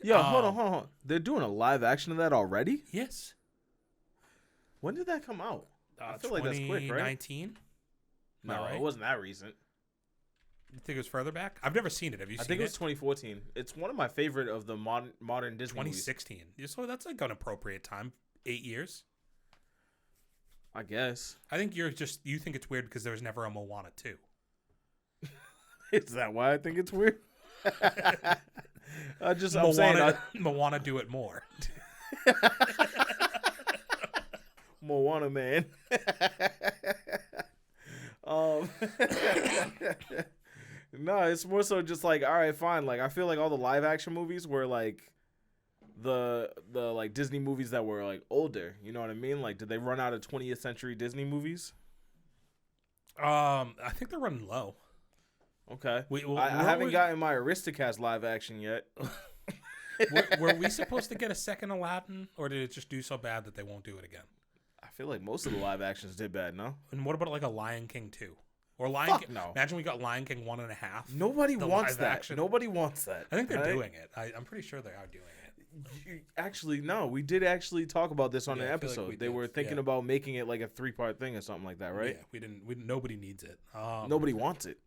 Yo, hold on. They're doing a live action of that already? Yes. When did that come out? I feel like that's quick, right? 2019? No, right? It wasn't that recent. You think it was further back? I've never seen it. Have you seen it? I think it was 2014. It's one of my favorite of the modern Disney 2016. Movies. So that's like an appropriate time. 8 years? I guess. I think you think it's weird because there was never a Moana 2. Is that why I think it's weird? Moana do it more. Moana, man. No, it's more so just like, all right, fine. Like, I feel like all the live action movies were like the like Disney movies that were like older. You know what I mean? Like, did they run out of 20th century Disney movies? I think they're running low. Okay. I haven't gotten my Aristocats live action yet. Were we supposed to get a second Aladdin, or did it just do so bad that they won't do it again? I feel like most of the live actions did bad, no? And what about like a Lion King 2? Or No. Imagine we got Lion King 1.5. Nobody wants live that. action. Nobody wants that. I think they're doing it. I'm pretty sure they are doing it. Actually, no. We did actually talk about this on an I feel like episode. They were thinking about making it like a 3-part thing or something like that, right? Yeah, nobody needs it. Nobody wants it.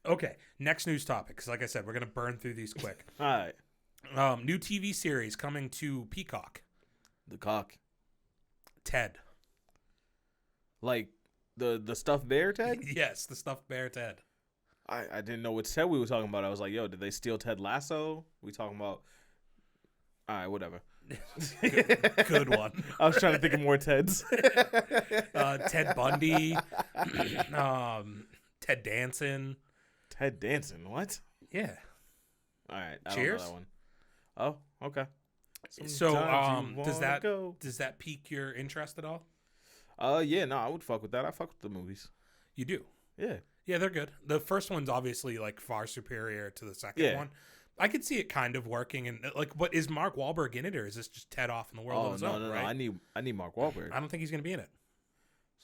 Okay, next news topic, because like I said, we're going to burn through these quick. All right. New TV series coming to Peacock. The cock. Ted. Like the stuffed bear, Ted? Yes, the stuffed bear Ted. I didn't know what Ted we were talking about. I was like, yo, did they steal Ted Lasso? We talking about... All right, whatever. Good one. I was trying to think of more Teds. Ted Bundy. Ted Danson. Ted Danson, what? Yeah. All right. I Cheers. don't know that one. Oh, okay. So, does that pique your interest at all? Yeah, no, I would fuck with that. I fuck with the movies. You do? Yeah. Yeah, they're good. The first one's obviously like far superior to the second one. I could see it kind of working, and like, but is Mark Wahlberg in it, or is this just Ted off in the world on his own? No. Right? I need Mark Wahlberg. I don't think he's gonna be in it.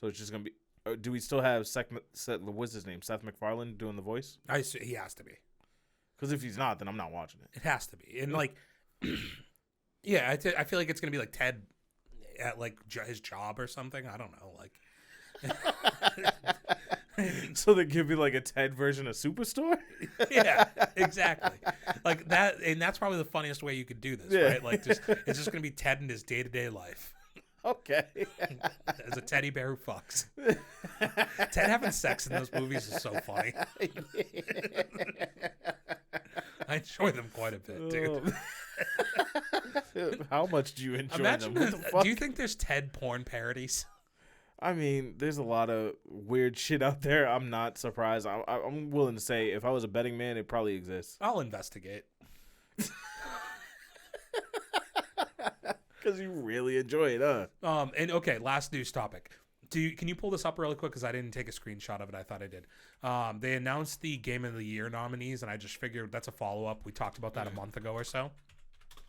So it's just gonna be. Do we still have what's his name? Seth MacFarlane doing the voice? He has to be. Because if he's not, then I'm not watching it. It has to be, and like, yeah, I feel like it's gonna be like Ted at like his job or something. I don't know, like. So they give me like a Ted version of Superstore? Yeah, exactly. Like that, and that's probably the funniest way you could do this, right? Like, it's just gonna be Ted in his day-to-day life. Okay. As a teddy bear who fucks. Ted having sex in those movies is so funny. I enjoy them quite a bit, dude. How much do you enjoy Imagine them? What the fuck? Do you think there's Ted porn parodies? I mean, there's a lot of weird shit out there. I'm not surprised. I'm willing to say if I was a betting man, it probably exists. I'll investigate. Because you really enjoy it, huh? And okay, last news topic. Can you pull this up really quick? Because I didn't take a screenshot of it. I thought I did. They announced the Game of the Year nominees, and I just figured that's a follow-up. We talked about that a month ago or so.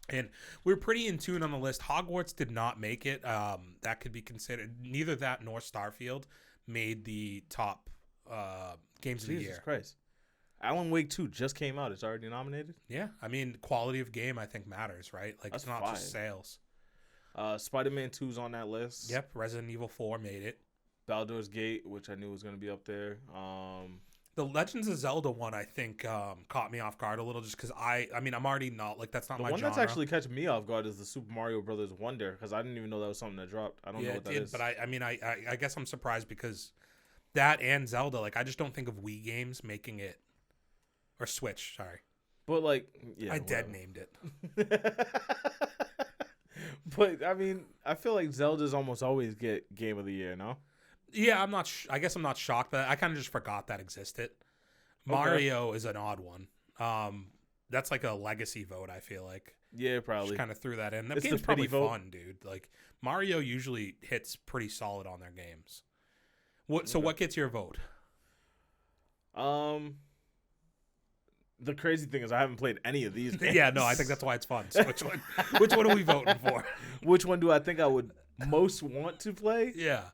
And we're pretty in tune on the list. Hogwarts did not make it. That could be considered. Neither that nor Starfield made the top games of the year. Jesus Christ. Alan Wake 2 just came out. It's already nominated? Yeah. I mean, quality of game, I think, matters, right? Like, That's it's not just sales. Spider-Man 2's on that list. Yep. Resident Evil 4 made it. Baldur's Gate, which I knew was going to be up there. The Legends of Zelda one, I think, caught me off guard a little just because I'm already not, like, that's not my genre. The one that's actually catching me off guard is the Super Mario Brothers Wonder, because I didn't even know that was something that dropped. I don't know what that is. But I guess I'm surprised because that and Zelda, like, I just don't think of Wii games making it, or Switch, sorry. But, like, yeah. I dead named it. But, I mean, I feel like Zelda's almost always get Game of the Year, no? Yeah, I'm not. I guess I'm not shocked, but I kind of just forgot that existed. Mario is an odd one. That's like a legacy vote. I feel like. Yeah, probably. Just kind of threw that in. That It's game's the probably pity vote. fun, dude. Like Mario usually hits pretty solid on their games. What gets your vote? The crazy thing is I haven't played any of these games. Yeah, no, I think that's why it's fun. So which one are we voting for? Which one do I think I would most want to play? Yeah.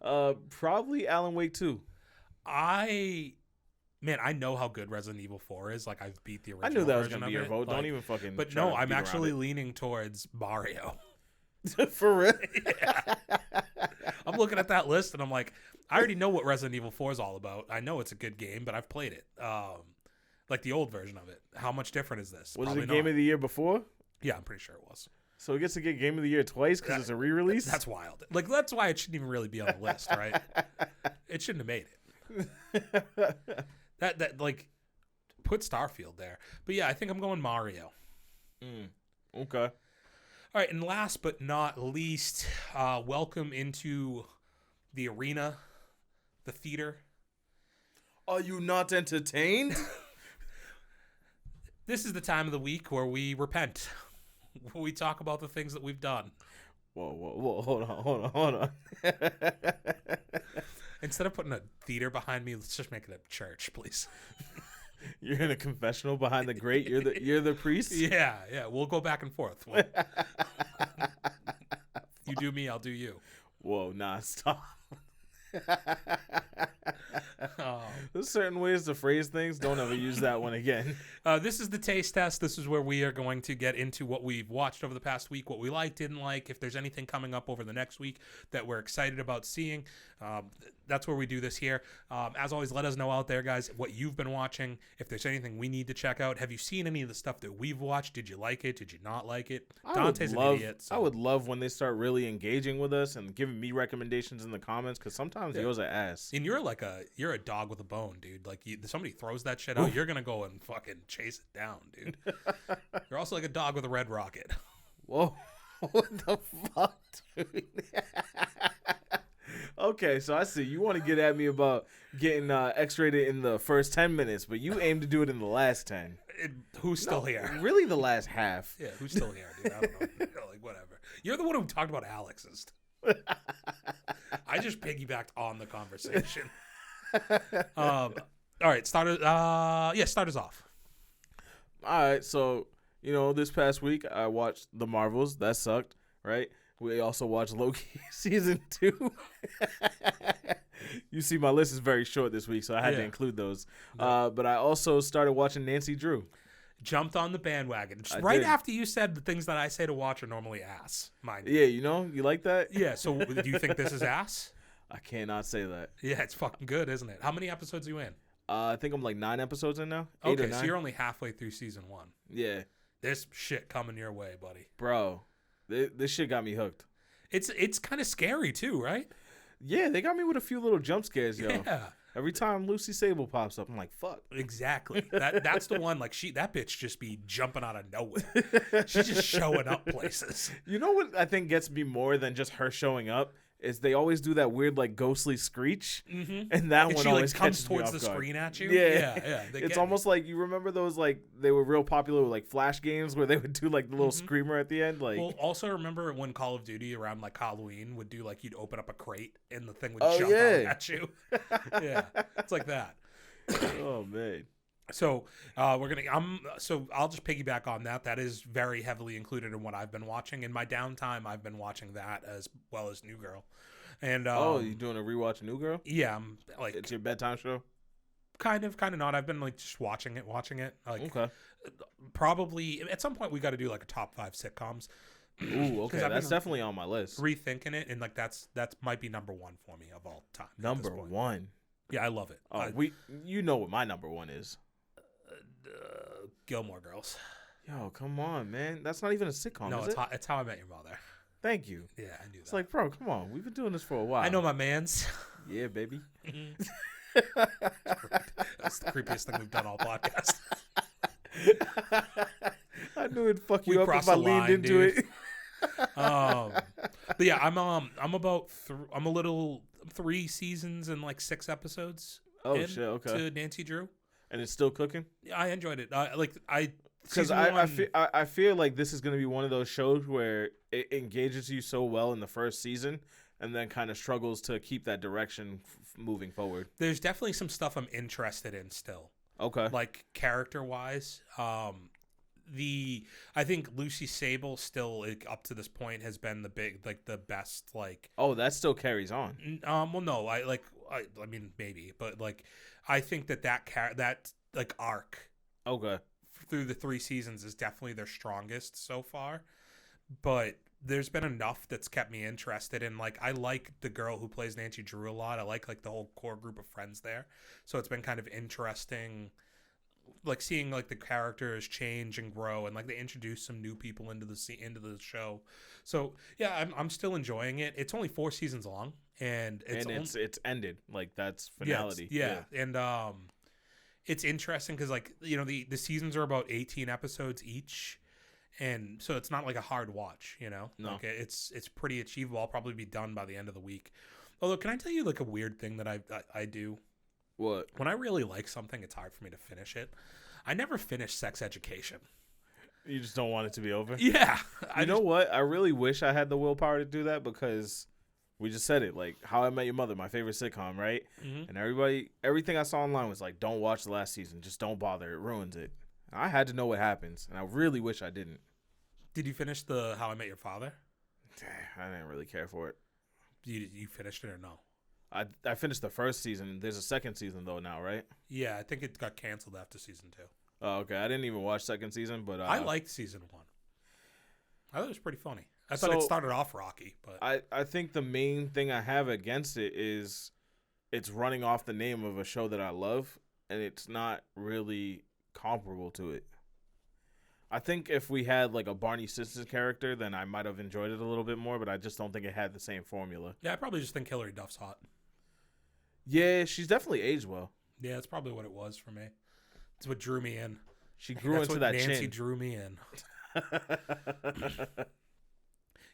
Probably Alan Wake 2. I know how good Resident Evil 4 is. Like, I've beat the original. I knew that was version going to be of your it. vote. Don't even fucking. But try no, to I'm beat around actually it. leaning towards Mario. For real? Yeah. I'm looking at that list and I'm like, I already know what Resident Evil 4 is all about. I know it's a good game, but I've played it. Like the old version of it. How much different is this? Was Probably it Game not. of the Year before? Yeah, I'm pretty sure it was. So it gets to get Game of the Year twice because it's a re-release? That's wild. Like, that's why it shouldn't even really be on the list, right? It shouldn't have made it. That like, put Starfield there. But yeah, I think I'm going Mario. Okay. All right, and last but not least, welcome into the arena, the theater. Are you not entertained? This is the time of the week where we repent. We talk about the things that we've done. Whoa, hold on. Instead of putting a theater behind me, let's just make it a church, please. You're in a confessional behind the grate. You're the priest. Yeah. We'll go back and forth. You do me, I'll do you. Whoa, nah, stop. Oh. There's certain ways to phrase things. Don't ever use that one again. This is the taste test. This is where we are going to get into what we've watched over the past week, what we liked, didn't like, if there's anything coming up over the next week that we're excited about seeing. That's where we do this here. As always, let us know out there, guys, what you've been watching. If there's anything we need to check out. Have you seen any of the stuff that we've watched? Did you like it? Did you not like it? Dante's an idiot. So. I would love when they start really engaging with us and giving me recommendations in the comments, because sometimes yours are ass. And you're a dog with a bone, dude. Like somebody throws that shit out, you're gonna go and fucking chase it down, dude. You're also like a dog with a red rocket. Whoa, what the fuck, dude? Okay, so I see you want to get at me about getting X-rated in the first 10 minutes, but you aim to do it in the last 10. Who's still here? Really, the last half. Yeah, who's still here, dude? I don't know. Like, whatever. You're the one who talked about Alex's. I just piggybacked on the conversation. All right, start us off. All right, so, this past week I watched The Marvels. That sucked, right? We also watched Loki season 2. You see, my list is very short this week, so I had to include those. Yeah. But I also started watching Nancy Drew. Jumped on the bandwagon right after you said the things that I say to watch are normally ass. Mind you. Yeah, you like that? Yeah. So do you think this is ass? I cannot say that. Yeah, it's fucking good, isn't it? How many episodes are you in? I think I'm like 9 episodes in now. 8 okay, or 9. So you're only halfway through season 1. Yeah. There's shit coming your way, buddy. Bro, this shit got me hooked. It's kind of scary too, right? Yeah, they got me with a few little jump scares, yo. Yeah. Every time Lucy Sable pops up, I'm like, fuck. Exactly. That's the one. Like that bitch just be jumping out of nowhere. She's just showing up places. You know what I think gets me more than just her showing up is they always do that weird like ghostly screech, and that one always comes catches towards me off the guard. screen at you. Yeah. It's almost like you remember those like they were real popular with, like Flash games where they would do like the little screamer at the end. Like, well, also remember when Call of Duty around like Halloween would do like you'd open up a crate and the thing would jump out at you. Yeah, it's like that. Oh man. So I'll just piggyback on that. That is very heavily included in what I've been watching. In my downtime, I've been watching that as well as New Girl. And you doing a rewatch of New Girl? Yeah, I'm like it's your bedtime show. Kind of not. I've been like just watching it. Like, okay. Probably at some point we got to do like a top 5 sitcoms. Ooh, okay, that's definitely on my list. Rethinking it, and like that's might be number 1 for me of all time. Number 1. Yeah, I love it. Oh, you know what my number 1 is. Gilmore Girls. Yo, come on, man. That's not even a sitcom, no, is it? It's How I Met Your Mother. Thank you. Yeah, I knew that. It's like, bro, come on. We've been doing this for a while. I know my mans. Yeah, baby. That's the creepiest thing we've done all podcast. I knew it'd fuck you up if I leaned into it. But yeah, I'm about I'm a little 3 seasons and like 6 episodes. Oh shit! Okay. To Nancy Drew. And it's still cooking? Yeah, I enjoyed it. Because I feel like this is going to be one of those shows where it engages you so well in the first season and then kind of struggles to keep that direction moving forward. There's definitely some stuff I'm interested in still. Okay. Like character-wise. I think Lucy Sable still, like, up to this point, has been the best, like... Oh, that still carries on. Well, no, I mean, maybe. But, like, I think that arc... Okay. Through the 3 seasons is definitely their strongest so far, but there's been enough that's kept me interested in, like, I like the girl who plays Nancy Drew a lot. I like the whole core group of friends there, so it's been kind of interesting, like, seeing like the characters change and grow, and like they introduce some new people into the show. So yeah, I'm still enjoying it. It's only 4 seasons long, and it's ended, like, that's finality. Yeah. And it's interesting because, like, the seasons are about 18 episodes each, and so it's not like a hard watch, No. Like, it's pretty achievable. I'll probably be done by the end of the week. Although, can I tell you like a weird thing that I do? What? When I really like something, it's hard for me to finish it. I never finish Sex Education. You just don't want it to be over? Yeah. You know what? I really wish I had the willpower to do that, because We just said it. Like, How I Met Your Mother, my favorite sitcom, right? Mm-hmm. And everything I saw online was like, don't watch the last season. Just don't bother. It ruins it. I had to know what happens, and I really wish I didn't. Did you finish the How I Met Your Father? I didn't really care for it. You finished it or no? I finished the first season. There's a second season, though, now, right? Yeah, I think it got canceled after season 2. Oh, okay. I didn't even watch second season, but... I liked season 1. I thought it was pretty funny. I thought it started off rocky, but... I think the main thing I have against it is it's running off the name of a show that I love, and it's not really comparable to it. I think if we had like a Barney Stinson character, then I might have enjoyed it a little bit more, but I just don't think it had the same formula. Yeah, I probably just think Hilary Duff's hot. Yeah, she's definitely aged well. Yeah, that's probably what it was for me. It's what drew me in. She grew into that Nancy chin. drew me in.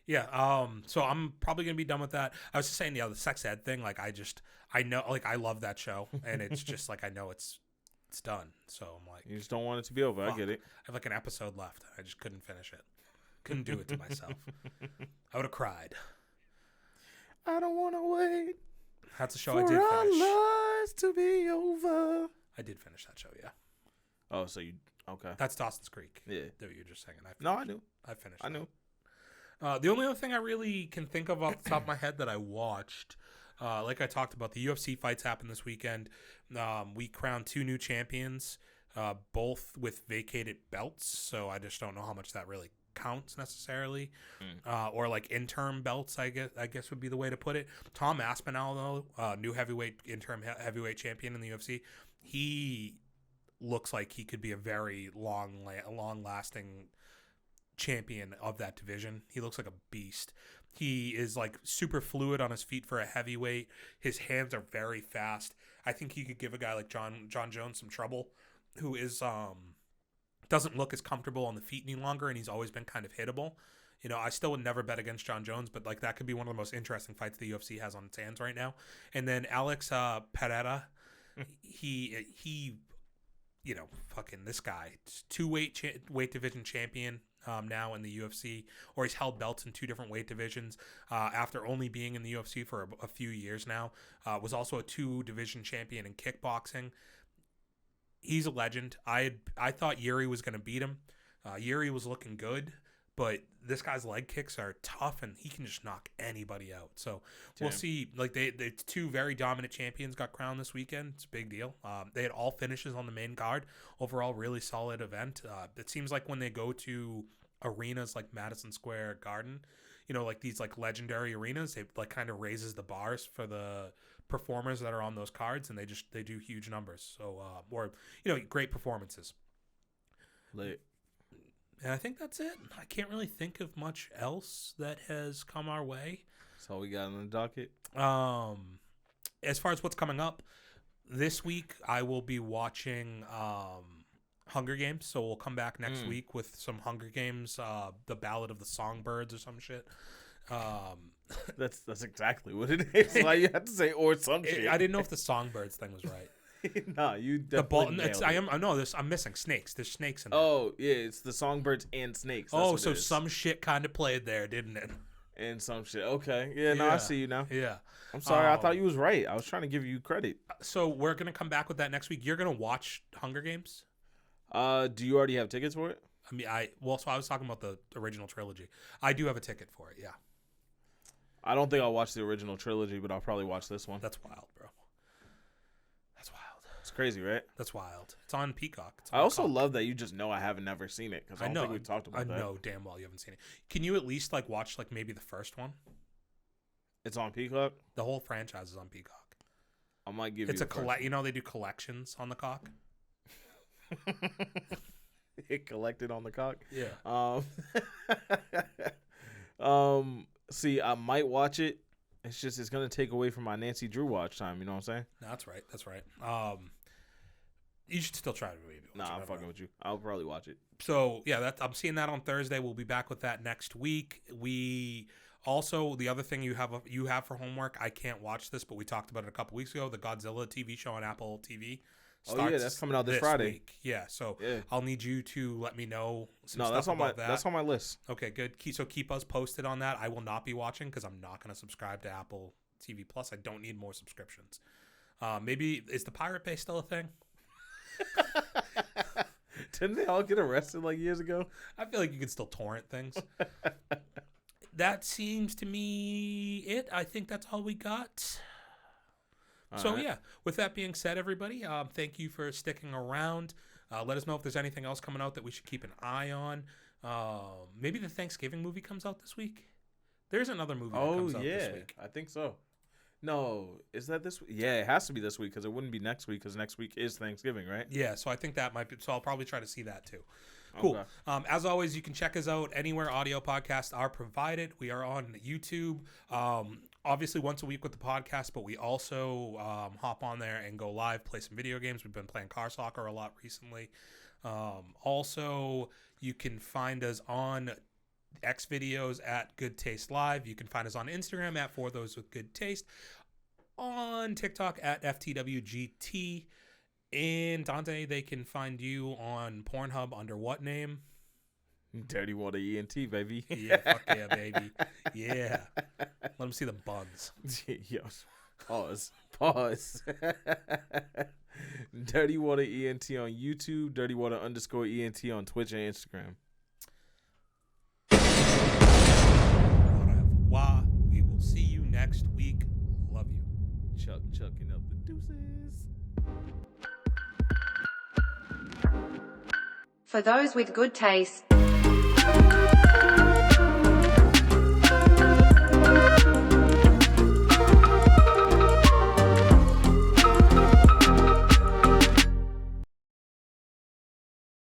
Yeah, so I'm probably gonna be done with that. I was just saying, the sex ed thing. Like, I know, like, I love that show, and it's just like I know it's done. So I'm like, You just don't want it to be over. fuck. I get it. I have like an episode left. I just couldn't finish it. Couldn't do it to myself. I would have cried. I don't want to wait. That's a show I did finish. Lives to be over. I did finish that show. Yeah. Oh, so you okay? That's Dawson's Creek. Yeah. That you were just saying. I knew. I finished. I knew. The only other thing I really can think of off the top of my head that I watched, like I talked about, the UFC fights happened this weekend. We crowned 2 new champions, both with vacated belts. So I just don't know how much that really counts necessarily, or like interim belts. I guess would be the way to put it. Tom Aspinall, though, new interim heavyweight champion in the UFC. He looks like he could be a very long lasting champion of that division. He looks like a beast. He is like super fluid on his feet for a heavyweight. His hands are very fast. I think he could give a guy like John Jones some trouble, who is doesn't look as comfortable on the feet any longer, and he's always been kind of hittable. You know, I still would never bet against John Jones, but like that could be one of the most interesting fights the UFC has on its hands right now. And then Alex Pereira, he you know, fucking this guy, 2 weight division champion now in the UFC, or he's held belts in 2 different weight divisions after only being in the UFC for a few years now. Was also a 2 division champion in kickboxing. He's a legend. I thought Yuri was going to beat him. Yuri was looking good, but this guy's leg kicks are tough, and he can just knock anybody out. So we'll see. Like they 2 very dominant champions got crowned this weekend. It's a big deal. They had all finishes on the main card. Overall, really solid event. It seems like when they go to arenas like Madison Square Garden, you know, like these like legendary arenas, it like kind of raises the bars for the performers that are on those cards, and they do huge numbers. So or you know, great performances. Lit. And I think that's it. I can't really think of much else that has come our way. That's all we got on the docket. As far as what's coming up this week, I will be watching Hunger Games. So we'll come back next week with some Hunger Games, the Ballad of the Songbirds or some shit. That's exactly what it is. Why you have to say or some shit. I didn't know if the Songbirds thing was right. Nah, you definitely nailed it. I'm missing snakes. There's snakes in there. Oh yeah, it's the Songbirds and snakes. That's so some shit kind of played there, didn't it? And some shit. Okay, yeah, no, I see you now. Yeah, I'm sorry, I thought you was right. I was trying to give you credit. So we're gonna come back with that next week. You're gonna watch Hunger Games. Do you already have tickets for it? I mean, so I was talking about the original trilogy. I do have a ticket for it. Yeah. I don't think I'll watch the original trilogy, but I'll probably watch this one. That's wild, bro. That's wild. It's crazy, right? That's wild. It's on Peacock. I also love that you just know I haven't never seen it, because I don't think we talked about that. I know damn well you haven't seen it. Can you at least like watch like maybe the first one? It's on Peacock? The whole franchise is on Peacock. I might give it's you you know, they do collections on the cock. It collected on the cock? Yeah. See, I might watch it. It's just it's gonna take away from my Nancy Drew watch time. You know what I'm saying? No, that's right. That's right. You should still try to maybe watch it. I'm fucking with you. I'll probably watch it. So yeah, I'm seeing that on Thursday. We'll be back with that next week. We also, the other thing you have for homework. I can't watch this, but we talked about it a couple weeks ago. The Godzilla TV show on Apple TV. starts that's coming out this Friday. week. Yeah, so Yeah. I'll need you to let me know some No, stuff that's on my about that. that's on my list. Okay, good. So keep us posted on that. I will not be watching because I'm not going to subscribe to Apple TV Plus. I don't need more subscriptions. Maybe is the Pirate Bay still a thing? Didn't they all get arrested like years ago? I feel like you can still torrent things. That seems to me it. I think that's all we got. So yeah, with that being said, everybody, thank you for sticking around. Let us know if there's anything else coming out that we should keep an eye on. Maybe the Thanksgiving movie comes out this week. There's another movie that comes out this week. I think so. No, is that this week? Yeah, it has to be this week because it wouldn't be next week because next week is Thanksgiving, right? Yeah, so I think that might be. So I'll probably try to see that too. Cool. Okay. As always, you can check us out anywhere audio podcasts are provided. We are on YouTube, obviously once a week with the podcast, but we also hop on there and go live, play some video games. We've been playing car soccer a lot recently. Also, you can find us on X videos at Good Taste Live. You can find us on Instagram at For Those With Good Taste, on TikTok at FTWGT. And Dante, they can find you on Pornhub under what name? Dirty Water ENT, baby. Yeah, fuck yeah, baby. Yeah. Let them see the buns. Yo, pause. Dirty Water ENT on YouTube, Dirty Water _ENT on Twitch and Instagram. Why? We will see you next week. Love you. Chucking up the deuces. For those with good taste.